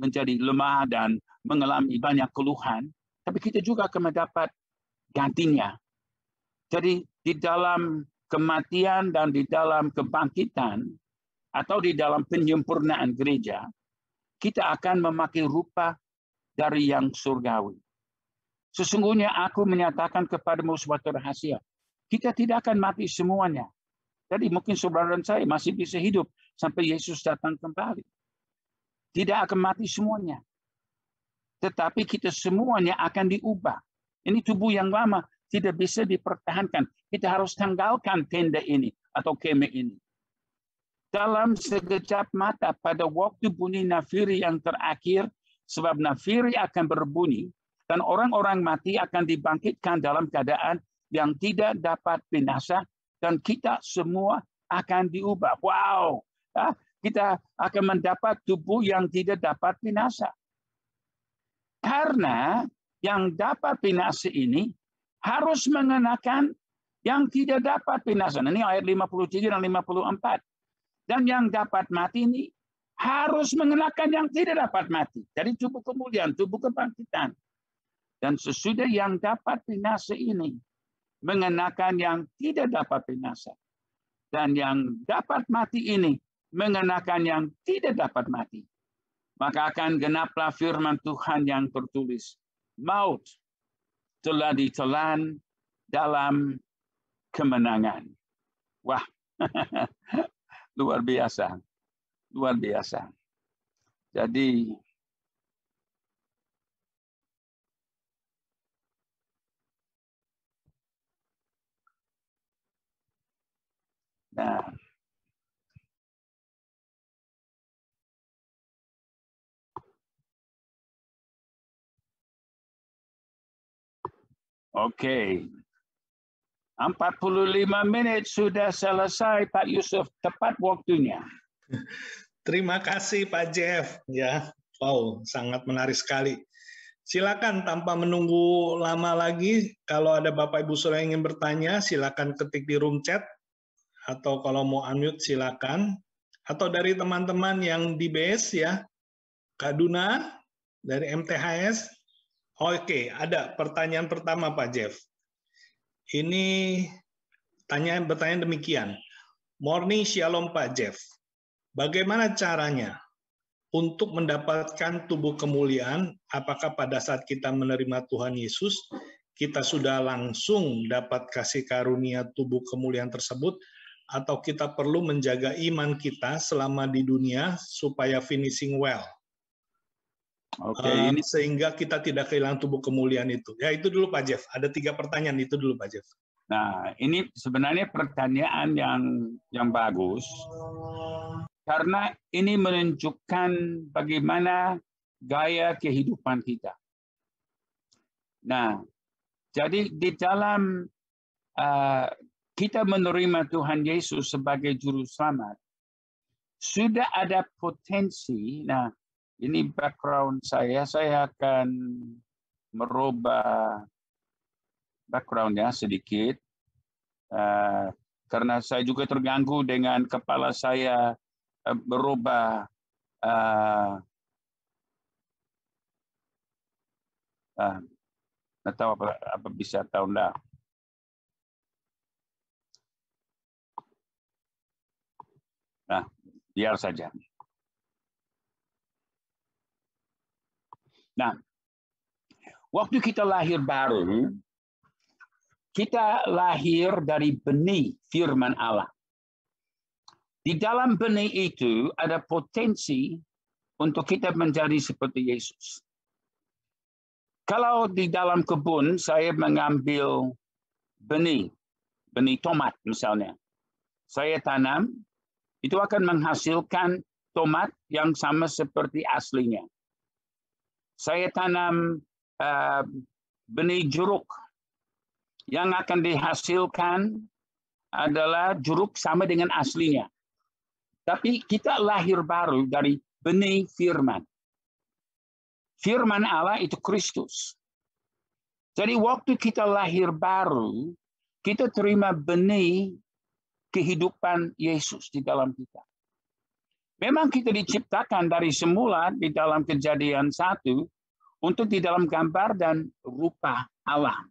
menjadi lemah dan mengalami banyak keluhan, tapi kita juga akan mendapat gantinya. Jadi di dalam kematian dan di dalam kebangkitan atau di dalam penyempurnaan gereja, kita akan memakai rupa dari yang surgawi. Sesungguhnya aku menyatakan kepadamu suatu rahasia. Kita tidak akan mati semuanya. Jadi mungkin saudara dan saya masih bisa hidup sampai Yesus datang kembali. Tidak akan mati semuanya. Tetapi kita semuanya akan diubah. Ini tubuh yang lama tidak bisa dipertahankan. Kita harus tanggalkan tenda ini atau kemah ini. Dalam sekejap mata pada waktu bunyi nafiri yang terakhir, sebab nafiri akan berbunyi, dan orang-orang mati akan dibangkitkan dalam keadaan yang tidak dapat binasa, dan kita semua akan diubah. Wow, kita akan mendapat tubuh yang tidak dapat binasa. Karena yang dapat binasa ini harus mengenakan yang tidak dapat binasa. Ini ayat 53 dan 54. Dan yang dapat mati ini harus mengenakan yang tidak dapat mati. Jadi tubuh kemuliaan, tubuh kebangkitan. Dan sesudah yang dapat binasa ini mengenakan yang tidak dapat binasa. Dan yang dapat mati ini mengenakan yang tidak dapat mati. Maka akan genaplah firman Tuhan yang tertulis. Maut telah ditelan dalam kemenangan. Wah, luar biasa. Luar biasa. Jadi, nah, oke. 45 menit sudah selesai, Pak Yusuf. Tepat waktunya. Terima kasih Pak Jeff. Ya, wow, sangat menarik sekali. Silakan tanpa menunggu lama lagi, kalau ada Bapak Ibu Saudara yang ingin bertanya, silakan ketik di room chat, atau kalau mau unmute silakan. Atau dari teman-teman yang di base ya, Kak Duna dari MTHS. Oke, ada pertanyaan pertama Pak Jeff. Ini bertanyaan demikian. Morning Shalom Pak Jeff. Bagaimana caranya untuk mendapatkan tubuh kemuliaan? Apakah pada saat kita menerima Tuhan Yesus, kita sudah langsung dapat kasih karunia tubuh kemuliaan tersebut, atau kita perlu menjaga iman kita selama di dunia supaya finishing well? Oke, ini sehingga kita tidak kehilangan tubuh kemuliaan itu. Ya, itu dulu Pak Jeff. Ada 3 pertanyaan itu dulu Pak Jeff. Nah, ini sebenarnya pertanyaan yang bagus. Karena ini menunjukkan bagaimana gaya kehidupan kita. Nah, jadi di dalam kita menerima Tuhan Yesus sebagai juru selamat, sudah ada potensi. Nah, ini background saya akan merubah backgroundnya sedikit. Karena saya juga terganggu dengan kepala saya berubah nggak tahu apa bisa tahu enggak. Nah, biar saja. Nah, waktu kita lahir baru, kita lahir dari benih firman Allah. Di dalam benih itu ada potensi untuk kita menjadi seperti Yesus. Kalau di dalam kebun saya mengambil benih tomat misalnya, saya tanam, itu akan menghasilkan tomat yang sama seperti aslinya. Saya tanam benih jeruk, yang akan dihasilkan adalah jeruk sama dengan aslinya. Tapi kita lahir baru dari benih firman. Firman Allah itu Kristus. Jadi waktu kita lahir baru, kita terima benih kehidupan Yesus di dalam kita. Memang kita diciptakan dari semula di dalam Kejadian 1 untuk di dalam gambar dan rupa Allah.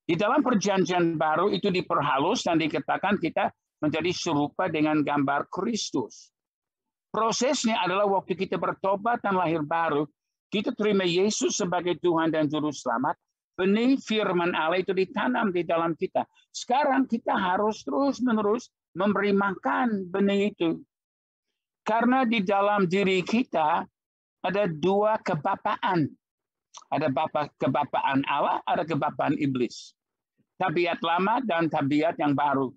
Di dalam Perjanjian Baru itu diperhalus dan dikatakan kita menjadi serupa dengan gambar Kristus. Prosesnya adalah waktu kita bertobat dan lahir baru, kita terima Yesus sebagai Tuhan dan Juru Selamat, benih firman Allah itu ditanam di dalam kita. Sekarang kita harus terus-menerus memberi makan benih itu. Karena di dalam diri kita ada 2 kebapaan. Ada kebapaan Allah, ada kebapaan iblis. Tabiat lama dan tabiat yang baru.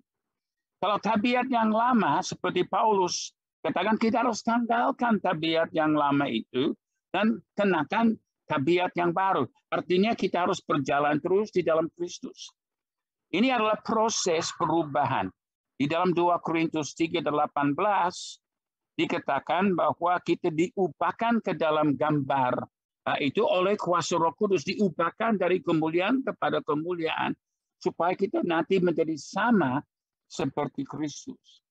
Kalau tabiat yang lama, seperti Paulus katakan, kita harus tanggalkan tabiat yang lama itu dan kenakan tabiat yang baru. Artinya kita harus berjalan terus di dalam Kristus. Ini adalah proses perubahan. Di dalam 2 Korintus 3:18 dikatakan bahwa kita diubahkan ke dalam gambar itu oleh kuasa Roh Kudus, diubahkan dari kemuliaan kepada kemuliaan supaya kita nanti menjadi sama seperti Kristus.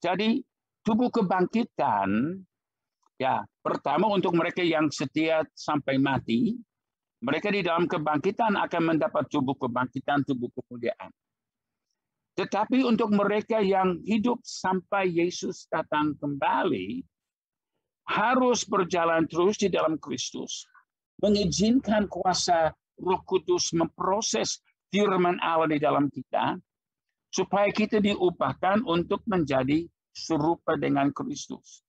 Jadi tubuh kebangkitan, ya pertama untuk mereka yang setia sampai mati, mereka di dalam kebangkitan akan mendapat tubuh kebangkitan, tubuh kemuliaan. Tetapi untuk mereka yang hidup sampai Yesus datang kembali, harus berjalan terus di dalam Kristus, mengizinkan kuasa Roh Kudus memproses firman Allah di dalam kita, supaya kita diubahkan untuk menjadi serupa dengan Kristus.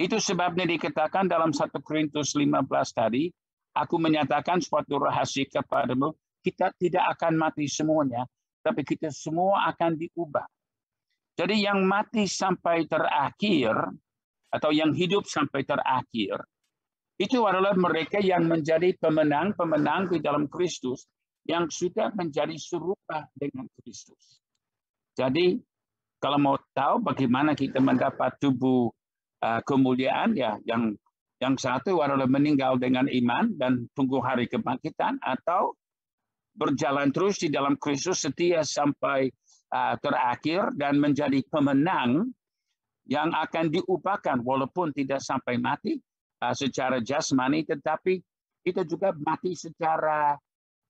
Itu sebabnya dikatakan dalam 1 Korintus 15 tadi, aku menyatakan suatu rahasia kepadamu, kita tidak akan mati semuanya, tapi kita semua akan diubah. Jadi yang mati sampai terakhir, atau yang hidup sampai terakhir, itu adalah mereka yang menjadi pemenang-pemenang di dalam Kristus, yang sudah menjadi serupa dengan Kristus. Jadi, kalau mau tahu bagaimana kita mendapat tubuh kemuliaan, ya yang satu adalah meninggal dengan iman dan tunggu hari kebangkitan, atau berjalan terus di dalam Kristus setia sampai terakhir dan menjadi pemenang yang akan diubahkan walaupun tidak sampai mati secara jasmani, tetapi kita juga mati secara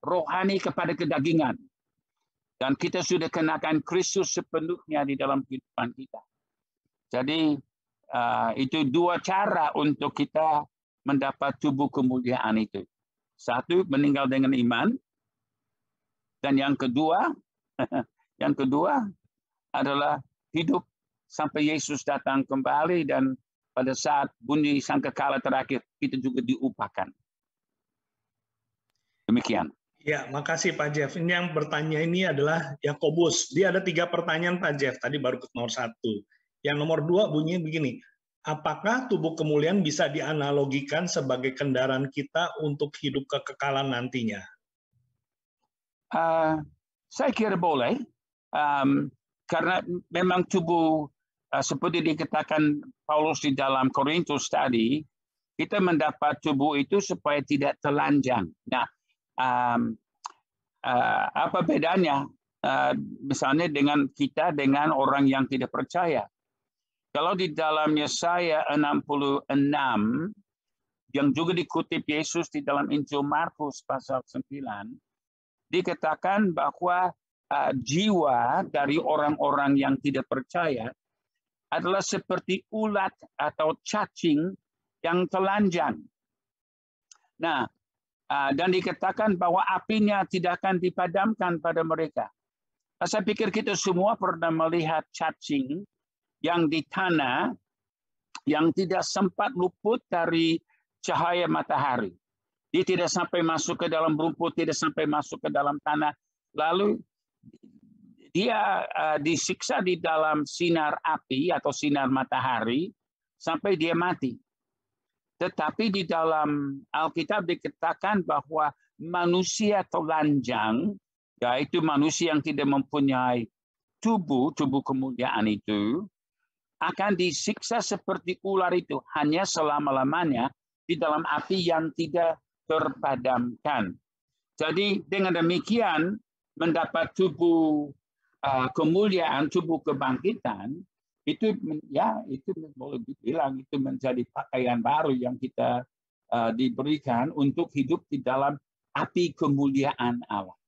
rohani kepada kedagingan. Dan kita sudah kenakan Kristus sepenuhnya di dalam kehidupan kita. Jadi itu dua cara untuk kita mendapat tubuh kemuliaan itu. Satu, meninggal dengan iman. Dan yang kedua adalah hidup sampai Yesus datang kembali, dan pada saat bunyi sangkakala terakhir kita juga diubahkan. Demikian. Ya, makasih Pak Jeff. Ini yang bertanya ini adalah Yakobus. Dia ada 3 pertanyaan Pak Jeff. Tadi baru ke nomor 1. Yang nomor 2 bunyinya begini. Apakah tubuh kemuliaan bisa dianalogikan sebagai kendaraan kita untuk hidup kekekalan nantinya? Saya kira boleh. Karena memang tubuh seperti dikatakan Paulus di dalam Korintus tadi, kita mendapat tubuh itu supaya tidak telanjang. Nah, apa bedanya misalnya dengan kita dengan orang yang tidak percaya? Kalau di dalam Yesaya 66 yang juga dikutip Yesus di dalam Injil Markus pasal 9, dikatakan bahwa jiwa dari orang-orang yang tidak percaya adalah seperti ulat atau cacing yang telanjang. Nah, dan dikatakan bahwa apinya tidak akan dipadamkan pada mereka. Saya pikir kita semua pernah melihat cacing yang di tanah yang tidak sempat luput dari cahaya matahari. Dia tidak sampai masuk ke dalam rumput, tidak sampai masuk ke dalam tanah. Lalu dia disiksa di dalam sinar api atau sinar matahari sampai dia mati. Tetapi di dalam Alkitab dikatakan bahwa manusia telanjang, yaitu manusia yang tidak mempunyai tubuh kemuliaan itu, akan disiksa seperti ular itu, hanya selama-lamanya di dalam api yang tidak terpadamkan. Jadi dengan demikian mendapat tubuh kemuliaan, tubuh kebangkitan, itu boleh dibilang itu menjadi pakaian baru yang kita diberikan untuk hidup di dalam api kemuliaan Allah.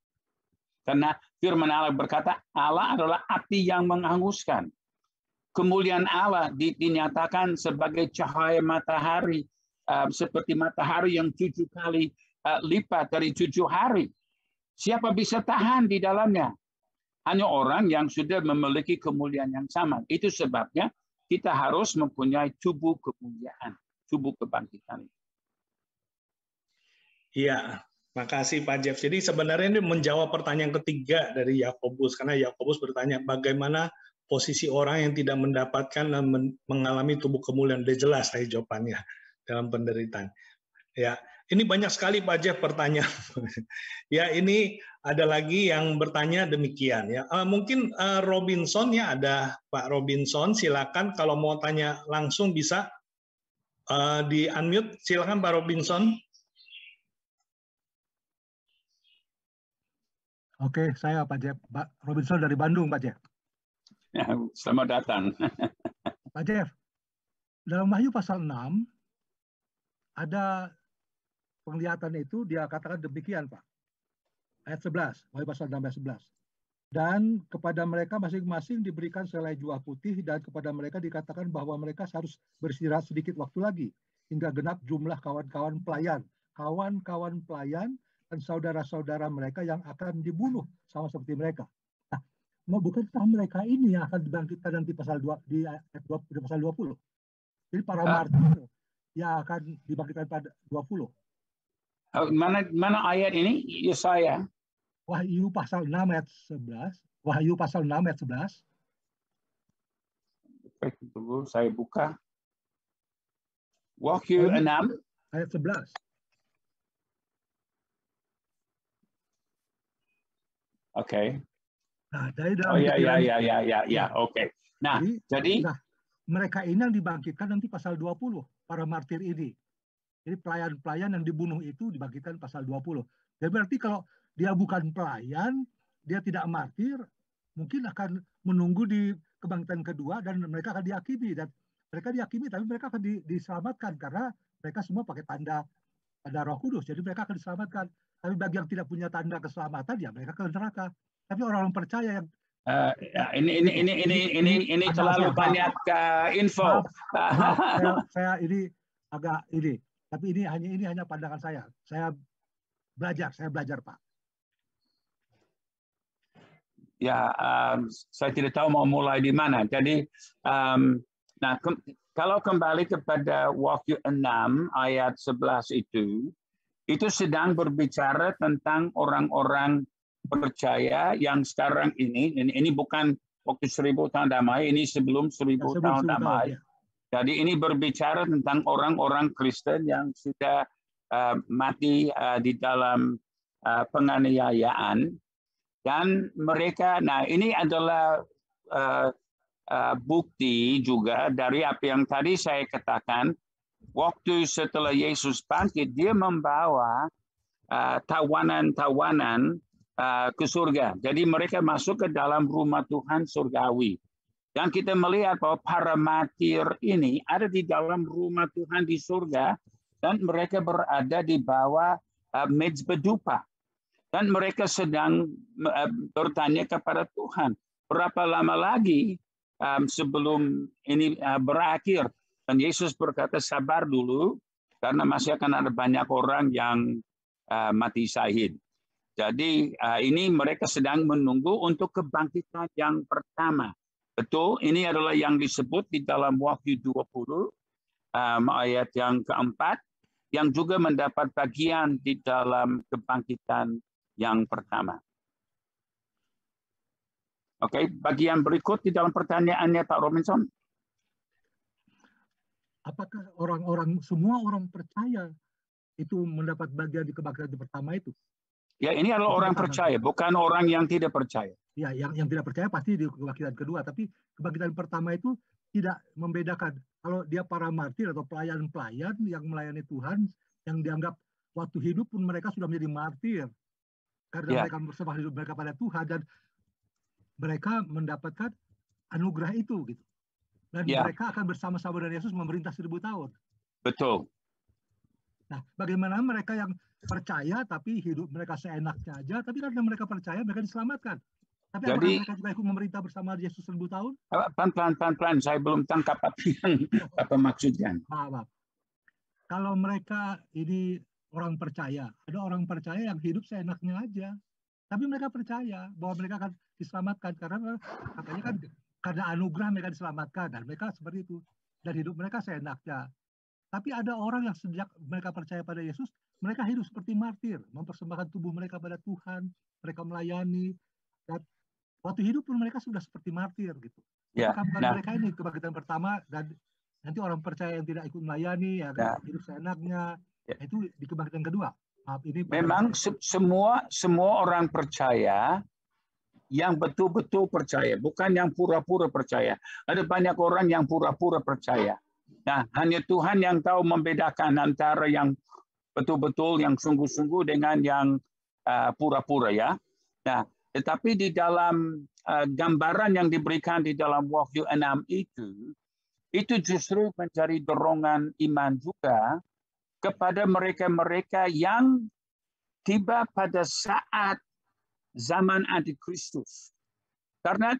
Karena firman Allah berkata, Allah adalah api yang menghanguskan. Kemuliaan Allah dinyatakan sebagai cahaya matahari, seperti matahari yang 7 kali lipat dari 7 hari. Siapa bisa tahan di dalamnya? Hanya orang yang sudah memiliki kemuliaan yang sama. Itu sebabnya kita harus mempunyai tubuh kemuliaan, tubuh kebangkitan. Iya, makasih Pak Jeff. Jadi sebenarnya ini menjawab pertanyaan ketiga dari Yakobus, karena Yakobus bertanya bagaimana posisi orang yang tidak mendapatkan dan mengalami tubuh kemuliaan. Udah jelas tadi jawabannya dalam penderitaan. Ya, ini banyak sekali Pak Jeff pertanyaan. Ya, ini ada lagi yang bertanya demikian ya. Mungkin Robinson ya, ada Pak Robinson, silakan kalau mau tanya langsung bisa di unmute. Silakan Pak Robinson. Oke, saya Pak Jeff, Pak Robinson dari Bandung, Pak Jeff. Selamat datang. Pak Jeff, dalam Wahyu pasal 6 ada penglihatan itu dia katakan demikian, Pak. Ayat 11, Wahyu pasal 6 ayat 11. Dan kepada mereka masing-masing diberikan selai jua putih, dan kepada mereka dikatakan bahwa mereka harus beristirahat sedikit waktu lagi hingga genap jumlah kawan-kawan pelayan. Kawan-kawan pelayan, dan saudara-saudara mereka yang akan dibunuh sama seperti mereka. Nah, bukankah mereka ini yang akan dibangkitkan nanti pasal 2 di pasal 20? Jadi para martir yang akan dibangkitkan pada 20. Mana ayat ini? Yesaya. Wahyu pasal 6 ayat 11. Wahyu pasal 6 ayat 11. Tunggu, saya buka. Wahyu 6 ayat 11. Oke. Nah, dari dalam Oke. Nah, jadi mereka ini yang dibangkitkan nanti pasal 20, para martir ini. Jadi pelayan-pelayan yang dibunuh itu dibangkitkan pasal 20. Jadi berarti kalau dia bukan pelayan, dia tidak martir, mungkin akan menunggu di kebangkitan kedua dan mereka akan dihakimi. Dan mereka dihakimi, tapi mereka akan diselamatkan karena mereka semua pakai tanda Roh Kudus. Jadi mereka akan diselamatkan. Tapi bagi yang tidak punya tanda keselamatan, ya mereka ke neraka. Tapi orang-orang percaya yang ini terlalu banyak info. Saya ini agak ini, tapi ini hanya pandangan saya. Saya belajar Pak. Ya, saya tidak tahu mau mulai di mana. Jadi, kalau kembali kepada Wahyu 6 ayat 11 itu sedang berbicara tentang orang-orang percaya yang sekarang ini bukan waktu 1000 tahun damai, ini sebelum 1000 tahun damai. Ya. Jadi ini berbicara tentang orang-orang Kristen yang sudah mati di dalam penganiayaan dan mereka. Nah, ini adalah bukti juga dari apa yang tadi saya katakan. Waktu setelah Yesus bangkit, dia membawa tawanan-tawanan ke surga. Jadi mereka masuk ke dalam rumah Tuhan surgawi. Dan kita melihat bahwa para martir ini ada di dalam rumah Tuhan di surga dan mereka berada di bawah mezbah dupa. Dan mereka sedang bertanya kepada Tuhan, berapa lama lagi sebelum ini berakhir? Dan Yesus berkata, sabar dulu, karena masih akan ada banyak orang yang mati syahid. Jadi ini mereka sedang menunggu untuk kebangkitan yang pertama. Betul, ini adalah yang disebut di dalam Wahyu 20, ayat yang keempat, yang juga mendapat bagian di dalam kebangkitan yang pertama. Oke, bagian berikut di dalam pertanyaannya Pak Robinson. Apakah semua orang percaya itu mendapat bagian di kebangkitan pertama itu? Ya, ini adalah orang percaya, bukan orang yang tidak percaya. Ya, yang tidak percaya pasti di kebangkitan kedua, tapi kebangkitan pertama itu tidak membedakan. Kalau dia para martir atau pelayan-pelayan yang melayani Tuhan, yang dianggap waktu hidup pun mereka sudah menjadi martir karena mereka bersembah hidup mereka pada Tuhan dan mereka mendapatkan anugerah itu gitu. Dan mereka akan bersama-sama dengan Yesus memerintah 1000 tahun. Betul. Nah, bagaimana mereka yang percaya tapi hidup mereka seenaknya aja, tapi karena mereka percaya mereka diselamatkan. Tapi apakah mereka juga ikut memerintah bersama Yesus 1000 tahun? Pelan-pelan, saya belum tangkap apa maksudnya. Maaf. Kalau mereka ini orang percaya, ada orang percaya yang hidup seenaknya aja, tapi mereka percaya bahwa mereka akan diselamatkan karena katanya kan karena anugerah mereka diselamatkan dan mereka seperti itu dan hidup mereka seenaknya. Tapi ada orang yang sejak mereka percaya pada Yesus, mereka hidup seperti martir, mempersembahkan tubuh mereka pada Tuhan, mereka melayani, dan waktu hidup pun mereka sudah seperti martir gitu. Apakah bukan mereka ini kebangkitan pertama dan nanti orang percaya yang tidak ikut melayani, hidup seenaknya, itu di kebangkitan kedua. Memang semua orang percaya yang betul-betul percaya, bukan yang pura-pura percaya. Ada banyak orang yang pura-pura percaya. Nah, hanya Tuhan yang tahu membedakan antara yang betul-betul, yang sungguh-sungguh dengan yang pura-pura ya. Nah, tetapi di dalam gambaran yang diberikan di dalam Wahyu 6 itu justru menjadi dorongan iman juga kepada mereka-mereka yang tiba pada saat zaman antikristus. Karena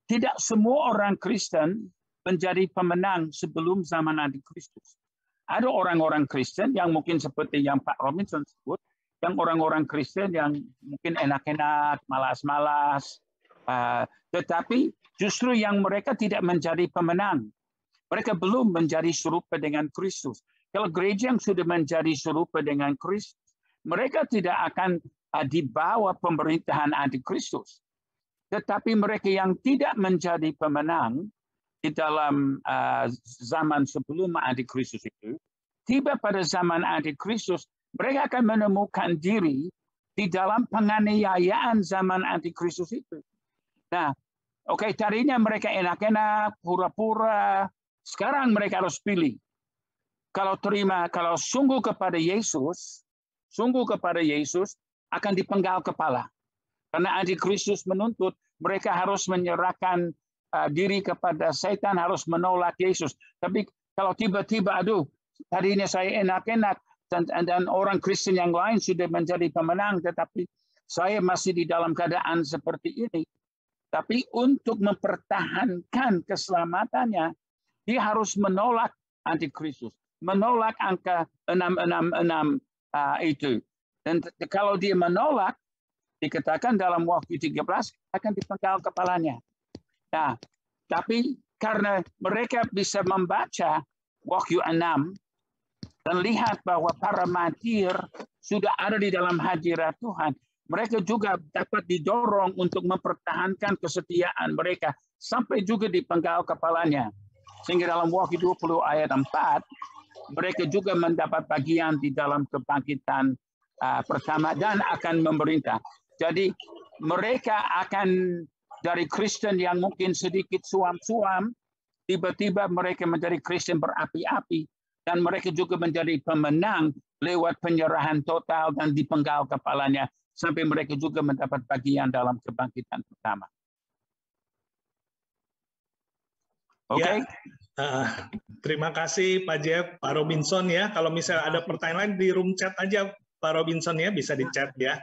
tidak semua orang Kristen menjadi pemenang sebelum zaman antikristus. Ada orang-orang Kristen yang mungkin seperti yang Pak Robinson sebut, yang orang-orang Kristen yang mungkin enak-enak, malas-malas, tetapi justru yang mereka tidak menjadi pemenang. Mereka belum menjadi serupa dengan Kristus. Kalau gereja yang sudah menjadi serupa dengan Kristus, mereka tidak akan di bawah pemerintahan antikristus. Tetapi mereka yang tidak menjadi pemenang di dalam zaman sebelum antikristus itu, tiba pada zaman antikristus, mereka akan menemukan diri di dalam penganiayaan zaman antikristus itu. Nah, tadinya mereka enak-enak, pura-pura. Sekarang mereka harus pilih. Kalau sungguh kepada Yesus akan dipenggal kepala. Karena antikristus menuntut mereka harus menyerahkan diri kepada setan, harus menolak Yesus. Tapi kalau tiba-tiba, tadinya saya enak-enak, dan orang Kristen yang lain sudah menjadi pemenang, tetapi saya masih di dalam keadaan seperti ini. Tapi untuk mempertahankan keselamatannya, dia harus menolak antikristus, menolak angka 666 itu. Dan kalau dia menolak, dikatakan dalam Wahyu 13 akan dipenggal kepalanya. Nah, tapi karena mereka bisa membaca Wahyu 6 dan lihat bahwa para martir sudah ada di dalam hadirat Tuhan, mereka juga dapat didorong untuk mempertahankan kesetiaan mereka sampai juga dipenggal kepalanya. Sehingga dalam Wahyu 20 ayat 4, mereka juga mendapat bagian di dalam kebangkitan pertama dan akan memerintah. Jadi mereka akan dari Kristen yang mungkin sedikit suam-suam, tiba-tiba mereka menjadi Kristen berapi-api, dan mereka juga menjadi pemenang lewat penyerahan total dan dipenggal kepalanya, sampai mereka juga mendapat bagian dalam kebangkitan pertama. Oke. Terima kasih Pak Jeff, Pak Robinson ya. Kalau misalnya ada pertanyaan lain di room chat aja Pak Robinson ya, bisa di chat ya.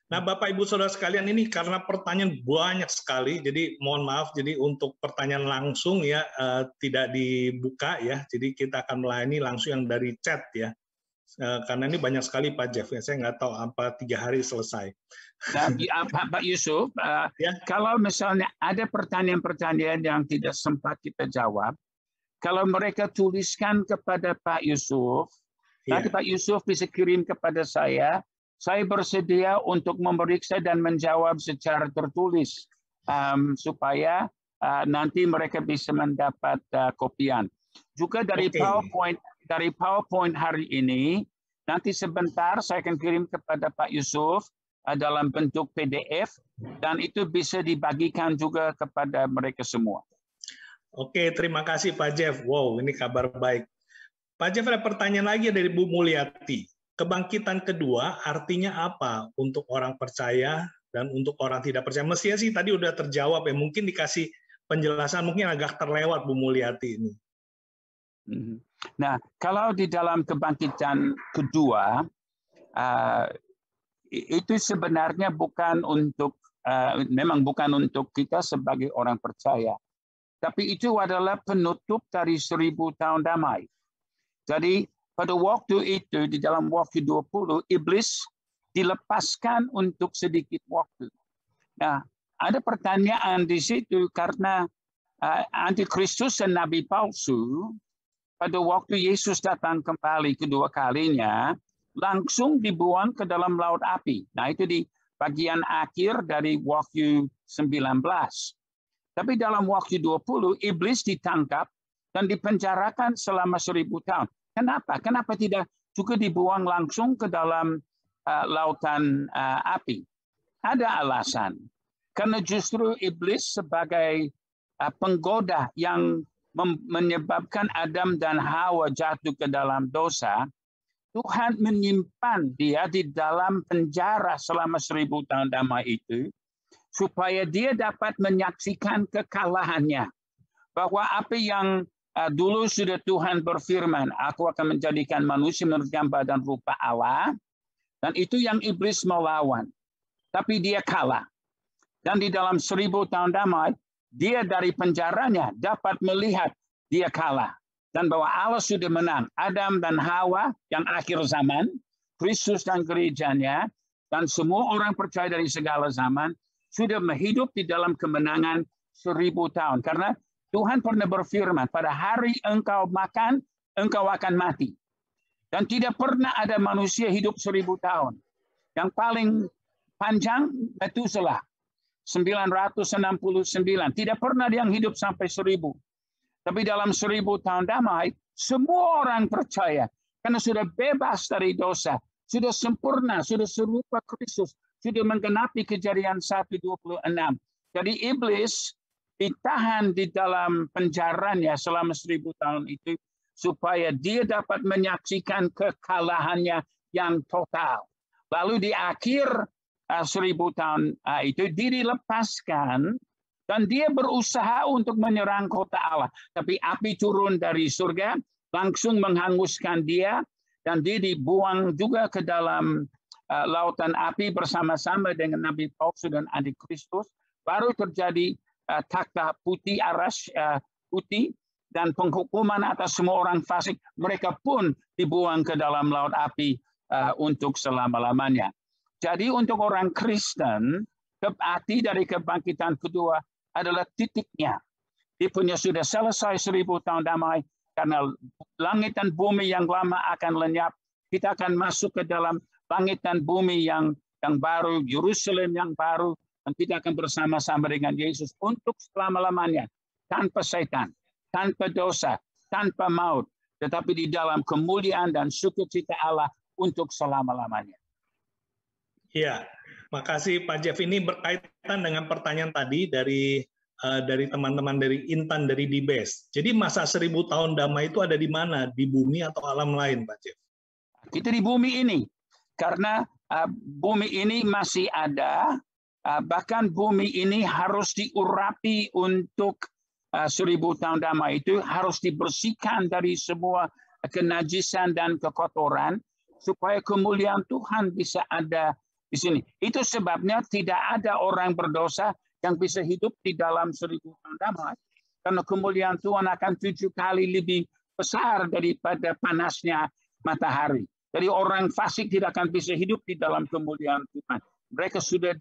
Nah Bapak Ibu Saudara sekalian, ini karena pertanyaan banyak sekali, jadi mohon maaf, jadi untuk pertanyaan langsung ya tidak dibuka ya, jadi kita akan melayani langsung yang dari chat ya. Karena ini banyak sekali Pak Jeff ya, saya nggak tahu apa 3 hari selesai. Pak Yusuf, ya? Kalau misalnya ada pertanyaan-pertanyaan yang tidak sempat kita jawab, kalau mereka tuliskan kepada Pak Yusuf, nanti Pak Yusuf bisa kirim kepada saya bersedia untuk memeriksa dan menjawab secara tertulis, supaya nanti mereka bisa mendapat kopian. Juga dari PowerPoint hari ini, nanti sebentar saya akan kirim kepada Pak Yusuf dalam bentuk PDF, dan itu bisa dibagikan juga kepada mereka semua. Oke, terima kasih Pak Jeff. Wow, ini kabar baik. Pak Jeff, ada pertanyaan lagi dari Bu Mulyati. Kebangkitan kedua artinya apa untuk orang percaya dan untuk orang tidak percaya? Mestinya sih tadi udah terjawab ya, mungkin dikasih penjelasan mungkin agak terlewat Bu Mulyati ini. Nah, kalau di dalam kebangkitan kedua, itu sebenarnya bukan untuk, memang bukan untuk kita sebagai orang percaya, tapi itu adalah penutup dari 1000 tahun damai. Jadi pada waktu itu di dalam Wahyu 20, iblis dilepaskan untuk sedikit waktu. Nah, ada pertanyaan di situ karena antikristus dan nabi palsu pada waktu Yesus datang kembali kedua kalinya langsung dibuang ke dalam laut api. Nah, itu di bagian akhir dari Wahyu 19. Tapi dalam Wahyu 20, iblis ditangkap dan dipenjarakan selama 1000 tahun. Kenapa? Kenapa tidak juga dibuang langsung ke dalam lautan api? Ada alasan. Karena justru iblis sebagai penggoda yang menyebabkan Adam dan Hawa jatuh ke dalam dosa, Tuhan menyimpan dia di dalam penjara selama 1000 tahun damai itu, supaya dia dapat menyaksikan kekalahannya. Bahwa apa yang dulu sudah Tuhan berfirman, aku akan menjadikan manusia menurut gambar dan rupa Allah. Dan itu yang iblis melawan. Tapi dia kalah. Dan di dalam 1000 tahun damai, dia dari penjaranya dapat melihat dia kalah. Dan bahwa Allah sudah menang. Adam dan Hawa yang akhir zaman Kristus dan gerejanya, dan semua orang percaya dari segala zaman sudah hidup di dalam kemenangan 1000 tahun. Karena Tuhan pernah berfirman, pada hari engkau makan, engkau akan mati. Dan tidak pernah ada manusia hidup 1000 tahun. Yang paling panjang Methuselah, 969. Tidak pernah yang hidup sampai 1000. Tapi dalam 1000 tahun damai, semua orang percaya. Karena sudah bebas dari dosa. Sudah sempurna, sudah serupa Kristus. Sudah menggenapi Kejadian 1:26. Jadi iblis ditahan di dalam penjaranya selama 1000 tahun itu. Supaya dia dapat menyaksikan kekalahannya yang total. Lalu di akhir 1000 tahun itu dia dilepaskan dan dia berusaha untuk menyerang kota Allah. Tapi api turun dari surga, langsung menghanguskan dia, dan dia dibuang juga ke dalam lautan api bersama-sama dengan Nabi Palsu dan Antikristus. Baru terjadi takhta putih, aras putih, dan penghukuman atas semua orang fasik. Mereka pun dibuang ke dalam laut api untuk selama-lamanya. Jadi untuk orang Kristen, arti dari kebangkitan kedua adalah titiknya. Dia punya sudah selesai 1000 tahun damai, karena langit dan bumi yang lama akan lenyap. Kita akan masuk ke dalam langit dan bumi yang baru, Yerusalem yang baru, dan kita akan bersama-sama dengan Yesus untuk selama-lamanya, tanpa setan, tanpa dosa, tanpa maut, tetapi di dalam kemuliaan dan sukacita Allah untuk selama-lamanya. Ya, makasih Pak Jeff. Ini berkaitan dengan pertanyaan tadi dari teman-teman dari Intan dari Dibes. Jadi masa 1000 tahun damai itu ada di mana? Di bumi atau alam lain, Pak Jeff? Kita di bumi ini, karena bumi ini masih ada, bahkan bumi ini harus diurapi untuk 1000 tahun damai itu, harus dibersihkan dari semua kenajisan dan kekotoran, supaya kemuliaan Tuhan bisa ada di sini. Itu sebabnya tidak ada orang berdosa yang bisa hidup di dalam 1000 tahun damai, karena kemuliaan Tuhan akan 7 kali lebih besar daripada panasnya matahari. Jadi orang fasik tidak akan bisa hidup di dalam kemuliaan Tuhan. Mereka sudah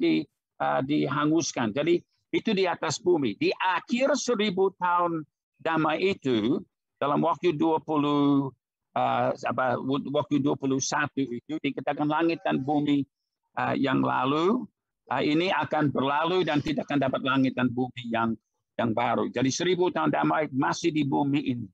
dihanguskan. Jadi itu di atas bumi. Di akhir 1000 tahun damai itu, dalam waktu 21 itu dikatakan langit dan bumi yang lalu ini akan berlalu dan tidak akan dapat langit dan bumi yang baru. Jadi 1000 tahun damai masih di bumi ini.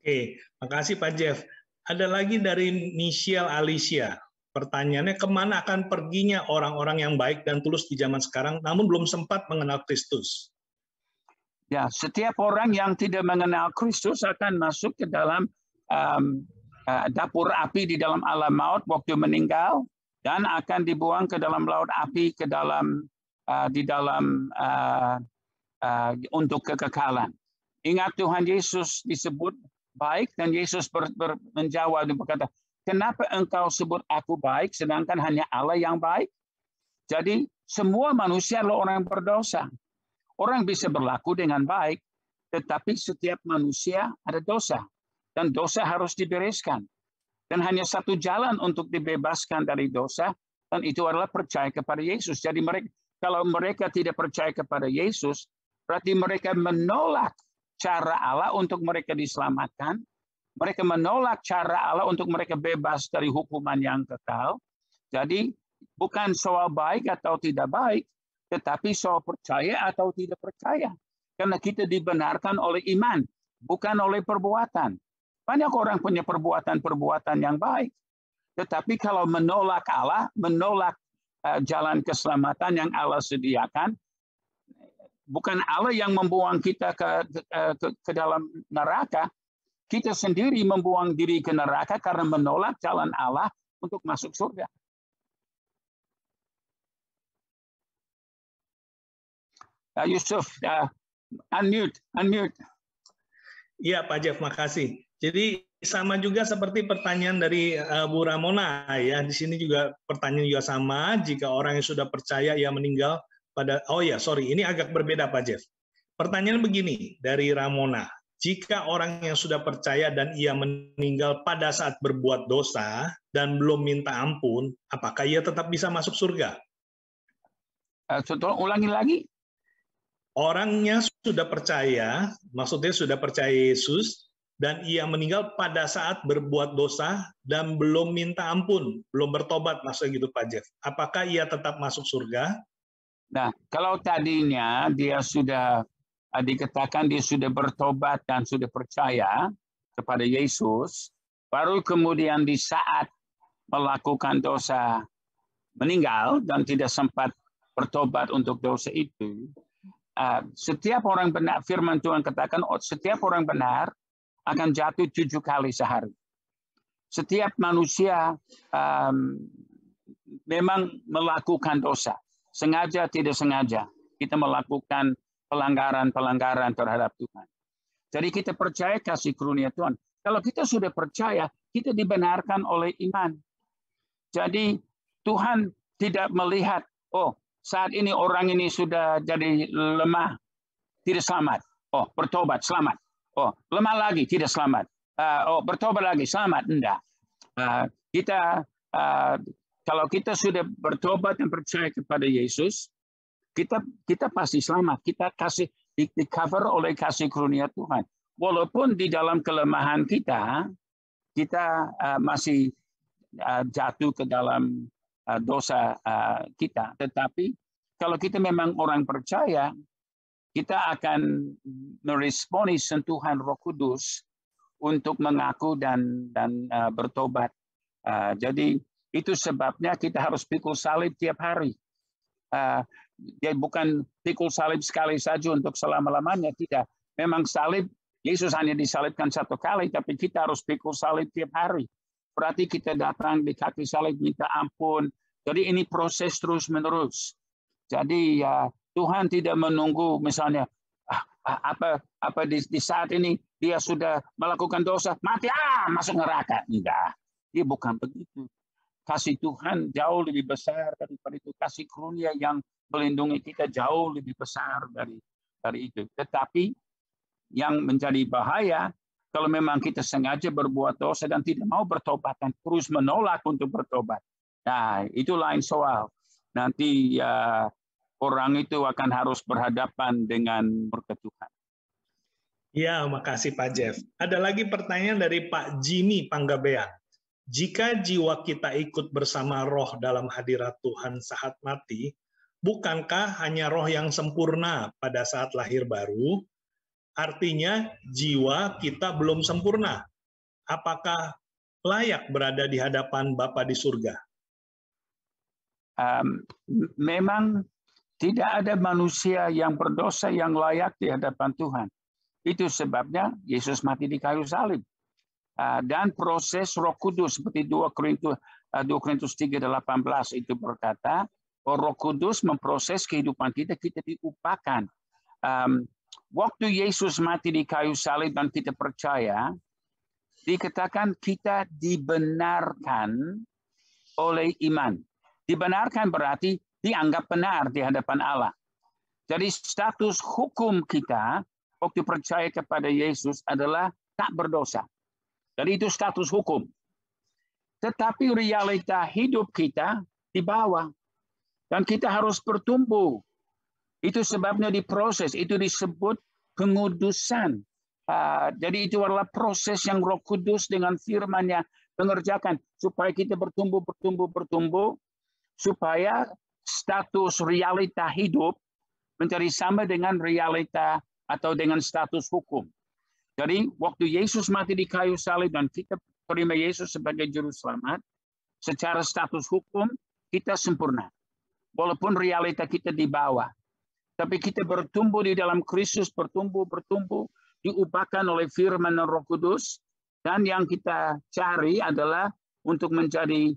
Oke, makasih Pak Jeff. Ada lagi dari Michelle Alicia. Pertanyaannya, kemana akan perginya orang-orang yang baik dan tulus di zaman sekarang, namun belum sempat mengenal Kristus? Ya, setiap orang yang tidak mengenal Kristus akan masuk ke dalam dapur api di dalam alam maut waktu meninggal, dan akan dibuang ke dalam laut api ke dalam untuk kekekalan. Ingat Tuhan Yesus disebut baik, dan Yesus menjawab dan berkata, kenapa engkau sebut aku baik, sedangkan hanya Allah yang baik? Jadi semua manusia adalah orang yang berdosa. Orang bisa berlaku dengan baik, tetapi setiap manusia ada dosa. Dan dosa harus dibereskan. Dan hanya satu jalan untuk dibebaskan dari dosa, dan itu adalah percaya kepada Yesus. Jadi kalau mereka tidak percaya kepada Yesus, berarti mereka menolak cara Allah untuk mereka diselamatkan. Mereka menolak cara Allah untuk mereka bebas dari hukuman yang kekal. Jadi bukan soal baik atau tidak baik, tetapi soal percaya atau tidak percaya. Karena kita dibenarkan oleh iman, bukan oleh perbuatan. Banyak orang punya perbuatan-perbuatan yang baik. Tetapi kalau menolak Allah, menolak jalan keselamatan yang Allah sediakan, bukan Allah yang membuang kita ke dalam neraka, kita sendiri membuang diri ke neraka karena menolak jalan Allah untuk masuk surga. Yusuf, unmute. Iya Pak Jeff, makasih. Jadi sama juga seperti pertanyaan dari Bu Ramona ya. Di sini juga pertanyaan juga sama. Jika orang yang sudah percaya ia meninggal pada, ini agak berbeda Pak Jeff. Pertanyaan begini dari Ramona. Jika orang yang sudah percaya dan ia meninggal pada saat berbuat dosa dan belum minta ampun, apakah ia tetap bisa masuk surga? Tolong ulangi lagi. Orangnya sudah percaya, maksudnya sudah percaya Yesus, dan ia meninggal pada saat berbuat dosa dan belum minta ampun, belum bertobat, maksudnya gitu Pak Jeff. Apakah ia tetap masuk surga? Nah, kalau tadinya dia sudah dikatakan dia sudah bertobat dan sudah percaya kepada Yesus, baru kemudian di saat melakukan dosa meninggal dan tidak sempat bertobat untuk dosa itu, setiap orang benar, firman Tuhan katakan, setiap orang benar akan jatuh 7 kali sehari. Setiap manusia memang melakukan dosa, sengaja tidak sengaja kita melakukan pelanggaran-pelanggaran terhadap Tuhan. Jadi kita percaya kasih karunia Tuhan. Kalau kita sudah percaya, kita dibenarkan oleh iman. Jadi Tuhan tidak melihat, oh saat ini orang ini sudah jadi lemah, tidak selamat. Oh bertobat, selamat. Oh lemah lagi, tidak selamat. Oh bertobat lagi, selamat. Enggak. Kalau kita sudah bertobat dan percaya kepada Yesus, kita pasti selamat. Kita kasih di cover oleh kasih karunia Tuhan. Walaupun di dalam kelemahan kita masih jatuh ke dalam dosa kita. Tetapi kalau kita memang orang percaya, kita akan meresponi sentuhan Roh Kudus untuk mengaku dan bertobat. Jadi itu sebabnya kita harus pikul salib tiap hari. Dia bukan pikul salib sekali saja untuk selama-lamanya, tidak. Memang salib, Yesus hanya disalibkan 1 kali, tapi kita harus pikul salib tiap hari. Berarti kita datang di kaki salib minta ampun. Jadi ini proses terus-menerus. Jadi Tuhan tidak menunggu misalnya apa di saat ini dia sudah melakukan dosa, mati masuk neraka. Enggak, dia bukan begitu. Kasih Tuhan jauh lebih besar daripada itu. Kasih karunia yang melindungi kita jauh lebih besar dari itu. Tetapi yang menjadi bahaya kalau memang kita sengaja berbuat dosa dan tidak mau bertobat dan terus menolak untuk bertobat. Nah, itu lain soal. Nanti orang itu akan harus berhadapan dengan murka Tuhan. Ya, makasih Pak Jeff. Ada lagi pertanyaan dari Pak Jimmy Panggabean. Jika jiwa kita ikut bersama roh dalam hadirat Tuhan saat mati, bukankah hanya roh yang sempurna pada saat lahir baru? Artinya jiwa kita belum sempurna. Apakah layak berada di hadapan Bapa di surga? Memang tidak ada manusia yang berdosa yang layak di hadapan Tuhan. Itu sebabnya Yesus mati di kayu salib. Dan proses Roh Kudus seperti 2 Korintus 3:18 itu berkata, Roh Kudus memproses kehidupan kita diupakan. Waktu Yesus mati di kayu salib dan kita percaya, dikatakan kita dibenarkan oleh iman. Dibenarkan berarti dianggap benar di hadapan Allah. Jadi status hukum kita waktu percaya kepada Yesus adalah tak berdosa. Jadi itu status hukum. Tetapi realita hidup kita di bawah. Dan kita harus bertumbuh. Itu sebabnya diproses. Itu disebut pengudusan. Jadi itu adalah proses yang Roh Kudus dengan firman-Nya mengerjakan. Supaya kita bertumbuh. Supaya status realita hidup menjadi sama dengan realita atau dengan status hukum. Jadi waktu Yesus mati di kayu salib dan kita terima Yesus sebagai juru selamat, secara status hukum kita sempurna. Walaupun realita kita di bawah. Tapi kita bertumbuh di dalam Kristus, bertumbuh, diubahkan oleh firman dan Roh Kudus. Dan yang kita cari adalah untuk menjadi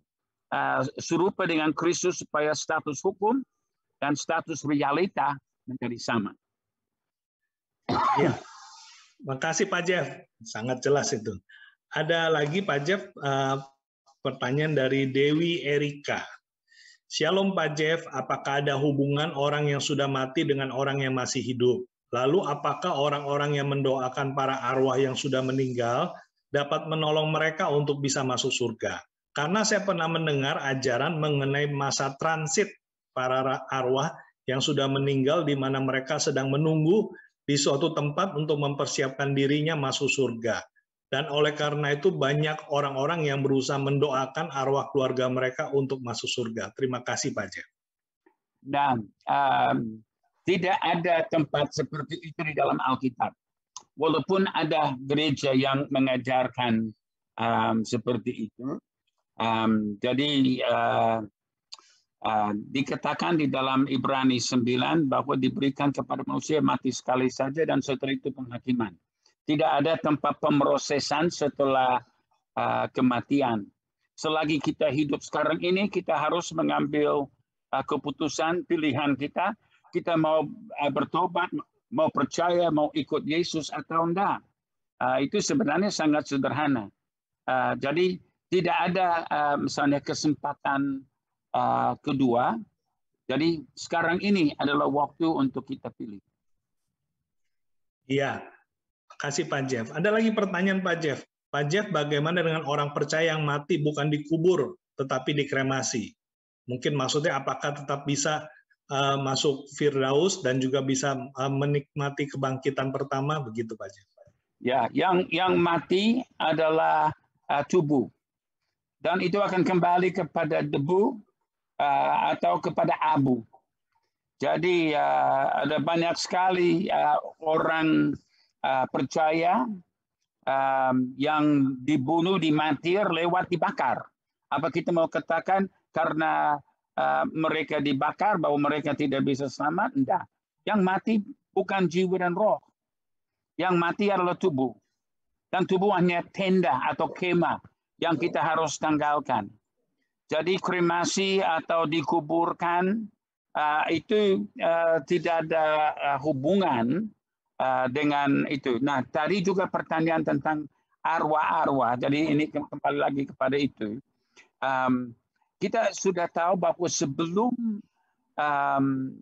serupa dengan Kristus supaya status hukum dan status realita menjadi sama. Ya. Makasih Pak Jeff, sangat jelas itu. Ada lagi Pak Jeff, pertanyaan dari Dewi Erika. Shalom Pak Jeff, apakah ada hubungan orang yang sudah mati dengan orang yang masih hidup? Lalu apakah orang-orang yang mendoakan para arwah yang sudah meninggal dapat menolong mereka untuk bisa masuk surga? Karena saya pernah mendengar ajaran mengenai masa transit para arwah yang sudah meninggal di mana mereka sedang menunggu di suatu tempat untuk mempersiapkan dirinya masuk surga. Dan oleh karena itu banyak orang-orang yang berusaha mendoakan arwah keluarga mereka untuk masuk surga. Terima kasih Pak Jeff. Dan tidak ada tempat seperti itu di dalam Alkitab. Walaupun ada gereja yang mengajarkan seperti itu. Jadi dikatakan di dalam Ibrani 9 bahwa diberikan kepada manusia mati sekali saja dan setelah itu penghakiman. Tidak ada tempat pemrosesan setelah kematian. Selagi kita hidup sekarang ini, kita harus mengambil keputusan pilihan kita. Kita mau bertobat, mau percaya, mau ikut Yesus atau enggak. Itu sebenarnya sangat sederhana. Jadi tidak ada misalnya kesempatan kedua. Jadi sekarang ini adalah waktu untuk kita pilih. Iya, kasih Pak Jeff. Ada lagi pertanyaan Pak Jeff. Pak Jeff, bagaimana dengan orang percaya yang mati bukan dikubur, tetapi dikremasi? Mungkin maksudnya apakah tetap bisa masuk Firdaus dan juga bisa menikmati kebangkitan pertama, begitu Pak Jeff? Ya, yang mati adalah tubuh. Dan itu akan kembali kepada debu atau kepada abu. Jadi ada banyak sekali orang percaya yang dibunuh, dimatir lewat dibakar. Apa kita mau katakan karena mereka dibakar bahwa mereka tidak bisa selamat? Tidak. Yang mati bukan jiwa dan roh. Yang mati adalah tubuh. Dan tubuh hanya tenda atau kemah yang kita harus tanggalkan. Jadi kremasi atau dikuburkan itu tidak ada hubungan dengan itu. Nah, tadi juga pertanyaan tentang arwah-arwah. Jadi ini kembali lagi kepada itu. Kita sudah tahu bahwa sebelum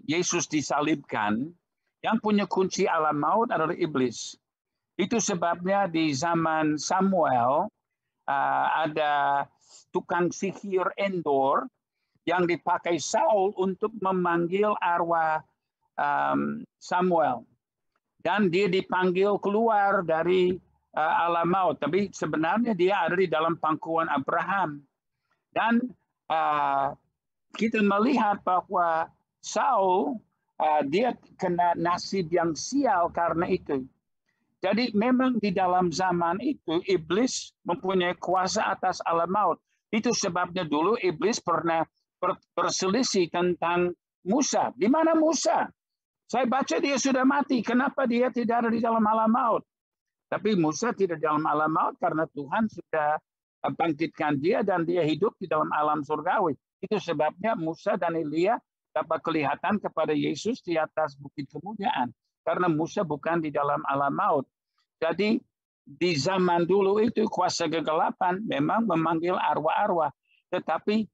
Yesus disalibkan, yang punya kunci alam maut adalah iblis. Itu sebabnya di zaman Samuel ada tukang sihir Endor yang dipakai Saul untuk memanggil arwah Samuel. Dan dia dipanggil keluar dari alam maut. Tapi sebenarnya dia ada di dalam pangkuan Abraham. Dan kita melihat bahwa Saul dia kena nasib yang sial karena itu. Jadi memang di dalam zaman itu iblis mempunyai kuasa atas alam maut. Itu sebabnya dulu iblis pernah berselisih tentang Musa. Di mana Musa? Saya baca dia sudah mati. Kenapa dia tidak ada di dalam alam maut? Tapi Musa tidak di dalam alam maut karena Tuhan sudah bangkitkan dia dan dia hidup di dalam alam surgawi. Itu sebabnya Musa dan Elia dapat kelihatan kepada Yesus di atas bukit kemuliaan. Karena Musa bukan di dalam alam maut. Jadi di zaman dulu itu kuasa kegelapan memang memanggil arwah-arwah. Tetapi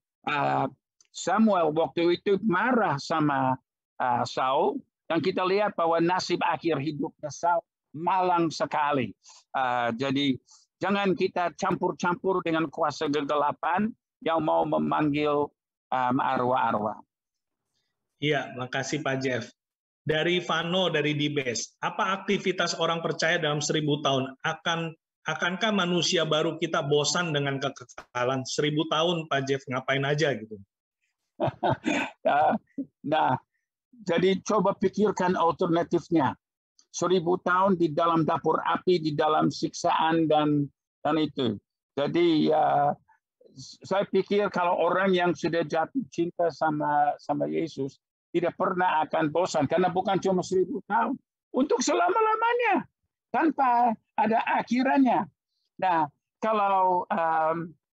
Samuel waktu itu marah sama Saul. Dan kita lihat bahwa nasib akhir hidupnya Saul malang sekali. Jadi jangan kita campur-campur dengan kuasa kegelapan yang mau memanggil arwah-arwah. Iya, makasih Pak Jeff. Dari Vano, dari Dibes, apa aktivitas orang percaya dalam 1000 tahun? Akankah manusia baru kita bosan dengan kekekalan 1000 tahun, Pak Jeff, ngapain aja gitu? Nah, jadi coba pikirkan alternatifnya. 1000 tahun di dalam dapur api, di dalam siksaan dan itu. Jadi saya pikir kalau orang yang sudah jatuh cinta sama Yesus tidak pernah akan bosan karena bukan cuma 1000 tahun, untuk selama-lamanya tanpa ada akhirannya. Nah, kalau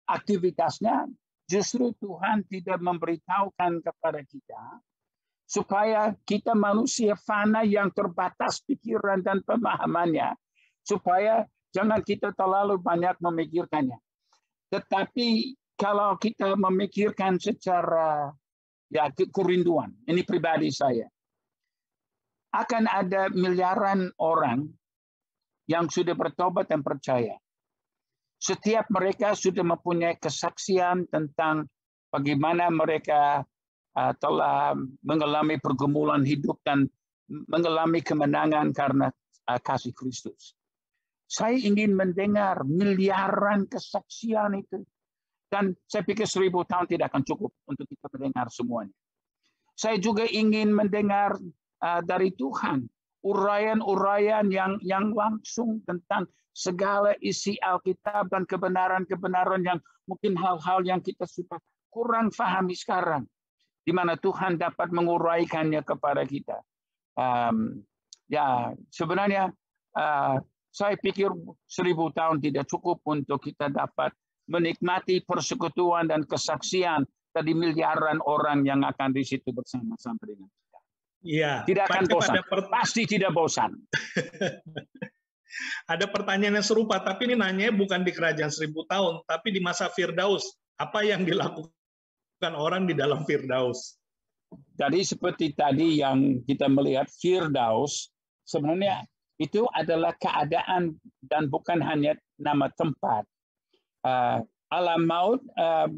aktivitasnya justru Tuhan tidak memberitahukan kepada kita supaya kita manusia fana yang terbatas pikiran dan pemahamannya, supaya jangan kita terlalu banyak memikirkannya. Tetapi kalau kita memikirkan secara kerinduan, ini pribadi saya. akan ada miliaran orang yang sudah bertobat dan percaya. Setiap mereka sudah mempunyai kesaksian tentang bagaimana mereka telah mengalami pergumulan hidup dan mengalami kemenangan karena kasih Kristus. Saya ingin mendengar miliaran kesaksian itu. Dan saya pikir 1000 tahun tidak akan cukup untuk kita mendengar semuanya. Saya juga ingin mendengar dari Tuhan uraian-uraian yang langsung tentang segala isi Alkitab dan kebenaran-kebenaran yang mungkin hal-hal yang kita sudah kurang pahami sekarang, di mana Tuhan dapat menguraikannya kepada kita. Ya, sebenarnya saya pikir 1000 tahun tidak cukup untuk kita dapat menikmati persekutuan dan kesaksian dari miliaran orang yang akan di situ bersama-sama dengan kita. Iya. Tidak akan bosan. Pasti tidak bosan. Ada pertanyaan yang serupa, tapi ini nanya bukan di kerajaan 1000 tahun, tapi di masa Firdaus. Apa yang dilakukan orang di dalam Firdaus? Jadi seperti tadi yang kita melihat Firdaus, sebenarnya itu adalah keadaan dan bukan hanya nama tempat. Alam maut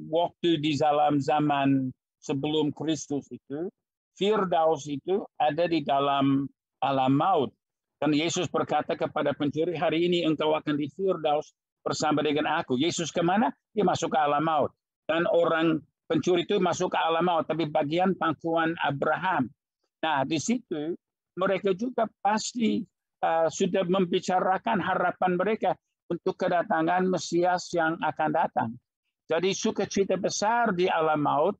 waktu di dalam zaman sebelum Kristus itu, Firdaus itu ada di dalam alam maut. Dan Yesus berkata kepada pencuri, hari ini engkau akan di Firdaus bersama dengan aku. Yesus kemana? Dia masuk ke alam maut. Dan orang pencuri itu masuk ke alam maut, tapi bagian pangkuan Abraham. Nah, di situ mereka juga pasti sudah membicarakan harapan mereka untuk kedatangan Mesias yang akan datang. Jadi sukacita besar di alam maut,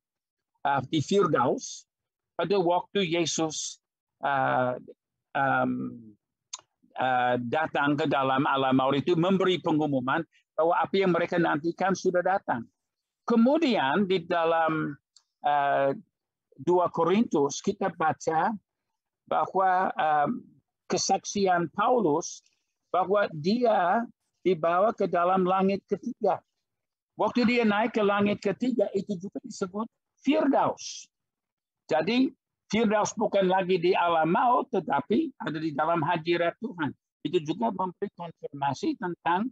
di Firdaus, pada waktu Yesus datang ke dalam alam maut itu memberi pengumuman bahwa apa yang mereka nantikan sudah datang. Kemudian di dalam 2 Korintus kita baca bahwa kesaksian Paulus bahwa dia dibawa ke dalam langit ketiga. Waktu dia naik ke langit ketiga itu juga disebut Firdaus. Jadi Firdaus bukan lagi di alam maut tetapi ada di dalam hadirat Tuhan. Itu juga memberi konfirmasi tentang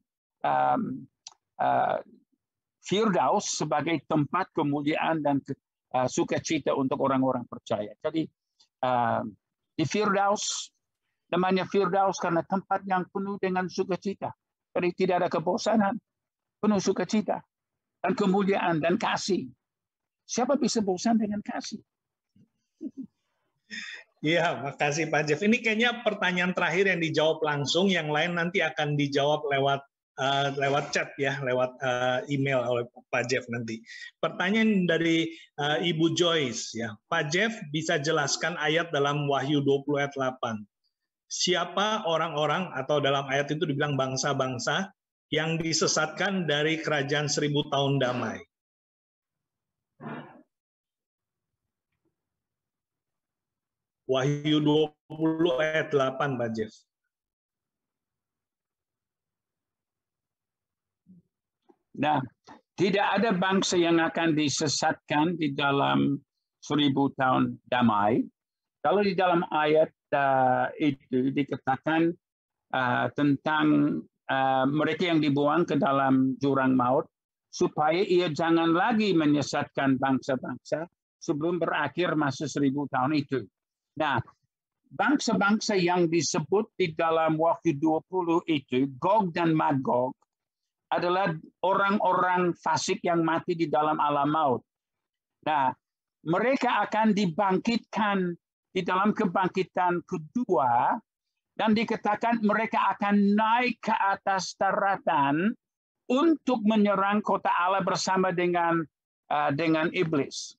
Firdaus sebagai tempat kemuliaan dan sukacita untuk orang-orang percaya. Jadi di Firdaus, namanya Firdaus karena tempat yang penuh dengan sukacita. Jadi tidak ada kebosanan, penuh sukacita dan kemuliaan dan kasih. Siapa bisa bosan dengan kasih? Iya, makasih Pak Jeff. Ini kayaknya pertanyaan terakhir yang dijawab langsung, yang lain nanti akan dijawab lewat chat ya, lewat email oleh Pak Jeff nanti. Pertanyaan dari Ibu Joyce ya, Pak Jeff bisa jelaskan ayat dalam Wahyu 20 ayat 8. Siapa orang-orang atau dalam ayat itu dibilang bangsa-bangsa yang disesatkan dari kerajaan 1000 tahun damai? Wahyu 20 ayat 8, Pak Jeff. Nah, tidak ada bangsa yang akan disesatkan di dalam 1000 tahun damai. Kalau di dalam ayat itu dikatakan tentang mereka yang dibuang ke dalam jurang maut, supaya ia jangan lagi menyesatkan bangsa-bangsa sebelum berakhir masa 1000 tahun itu. Nah, bangsa-bangsa yang disebut di dalam Wahyu 20 itu, Gog dan Magog, adalah orang-orang fasik yang mati di dalam alam maut. Nah, mereka akan dibangkitkan di dalam kebangkitan kedua, dan dikatakan mereka akan naik ke atas daratan untuk menyerang kota Allah bersama dengan iblis.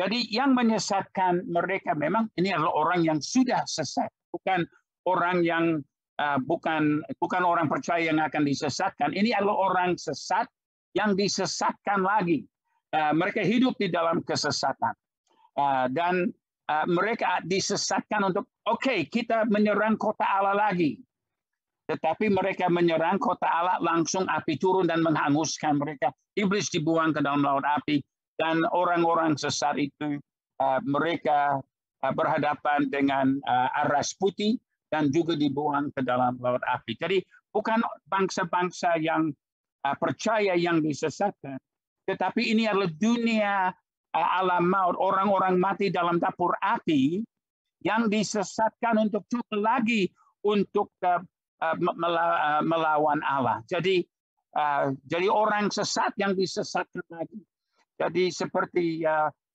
Jadi yang menyesatkan mereka memang ini adalah orang yang sudah sesat, bukan orang yang bukan orang percaya yang akan disesatkan. Ini adalah orang sesat yang disesatkan lagi. Mereka hidup di dalam kesesatan dan mereka disesatkan untuk kita menyerang kota Allah lagi. Tetapi mereka menyerang kota Allah, langsung api turun dan menghanguskan mereka. Iblis dibuang ke dalam laut api. Dan orang-orang sesat itu mereka berhadapan dengan aras putih dan juga dibuang ke dalam laut api. Jadi bukan bangsa-bangsa yang percaya yang disesatkan, tetapi ini adalah dunia alam maut, orang-orang mati dalam dapur api yang disesatkan untuk coba lagi untuk melawan Allah. Jadi orang sesat yang disesatkan lagi. Jadi seperti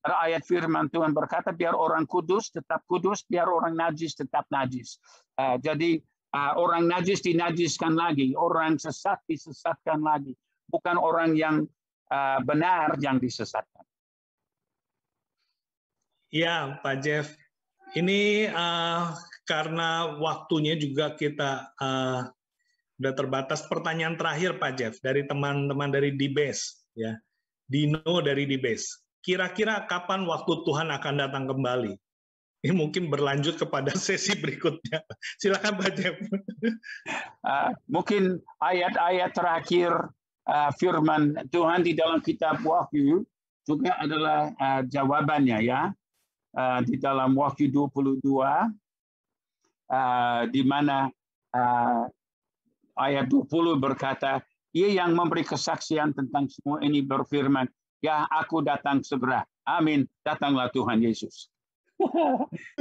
ayat firman Tuhan berkata, biar orang kudus tetap kudus, biar orang najis tetap najis. Jadi orang najis dinajiskan lagi, orang sesat disesatkan lagi. Bukan orang yang benar yang disesatkan. Ya, Pak Jeff. Ini karena waktunya juga kita sudah terbatas. Pertanyaan terakhir, Pak Jeff, dari teman-teman dari DBase, ya. Dino dari DBase. Kira-kira kapan waktu Tuhan akan datang kembali? Ini mungkin berlanjut kepada sesi berikutnya. Silakan Pak Jeff. Mungkin ayat-ayat terakhir firman Tuhan di dalam kitab Wahyu juga adalah jawabannya, ya. Di dalam Wahyu 22, di mana ayat 20 berkata, Ia yang memberi kesaksian tentang semua ini berfirman, ya aku datang segera. Amin. Datanglah Tuhan Yesus.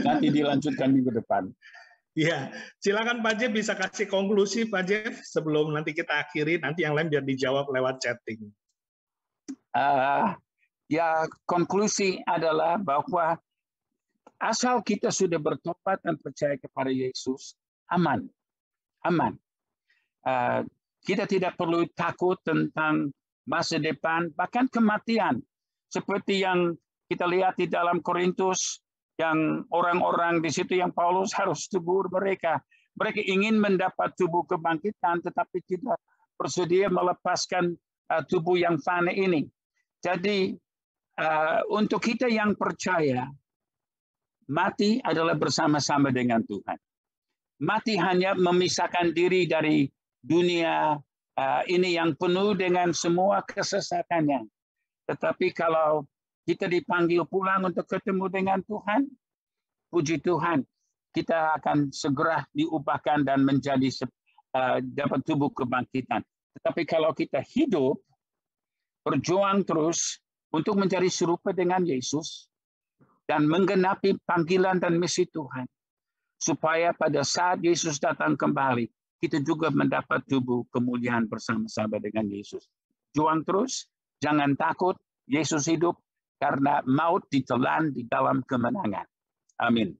Nanti dilanjutkan minggu depan. Ya, silakan Pak Jeff bisa kasih konklusi Pak Jeff sebelum nanti kita akhiri. Nanti yang lain biar dijawab lewat chatting. Ya, konklusi adalah bahwa asal kita sudah bertobat dan percaya kepada Yesus, aman. Aman. Kita tidak perlu takut tentang masa depan, bahkan kematian. Seperti yang kita lihat di dalam Korintus, yang orang-orang di situ yang Paulus harus tegur mereka. Mereka ingin mendapat tubuh kebangkitan, tetapi tidak bersedia melepaskan tubuh yang fana ini. Jadi, untuk kita yang percaya, mati adalah bersama-sama dengan Tuhan. Mati hanya memisahkan diri dari dunia ini yang penuh dengan semua kesesatannya. Tetapi kalau kita dipanggil pulang untuk ketemu dengan Tuhan, puji Tuhan, kita akan segera diubahkan dan menjadi dapat tubuh kebangkitan. Tetapi kalau kita hidup, berjuang terus untuk menjadi serupa dengan Yesus dan menggenapi panggilan dan misi Tuhan, supaya pada saat Yesus datang kembali, kita juga mendapat tubuh kemuliaan bersama-sama dengan Yesus. Juang terus, jangan takut, Yesus hidup, karena maut ditelan di dalam kemenangan. Amin.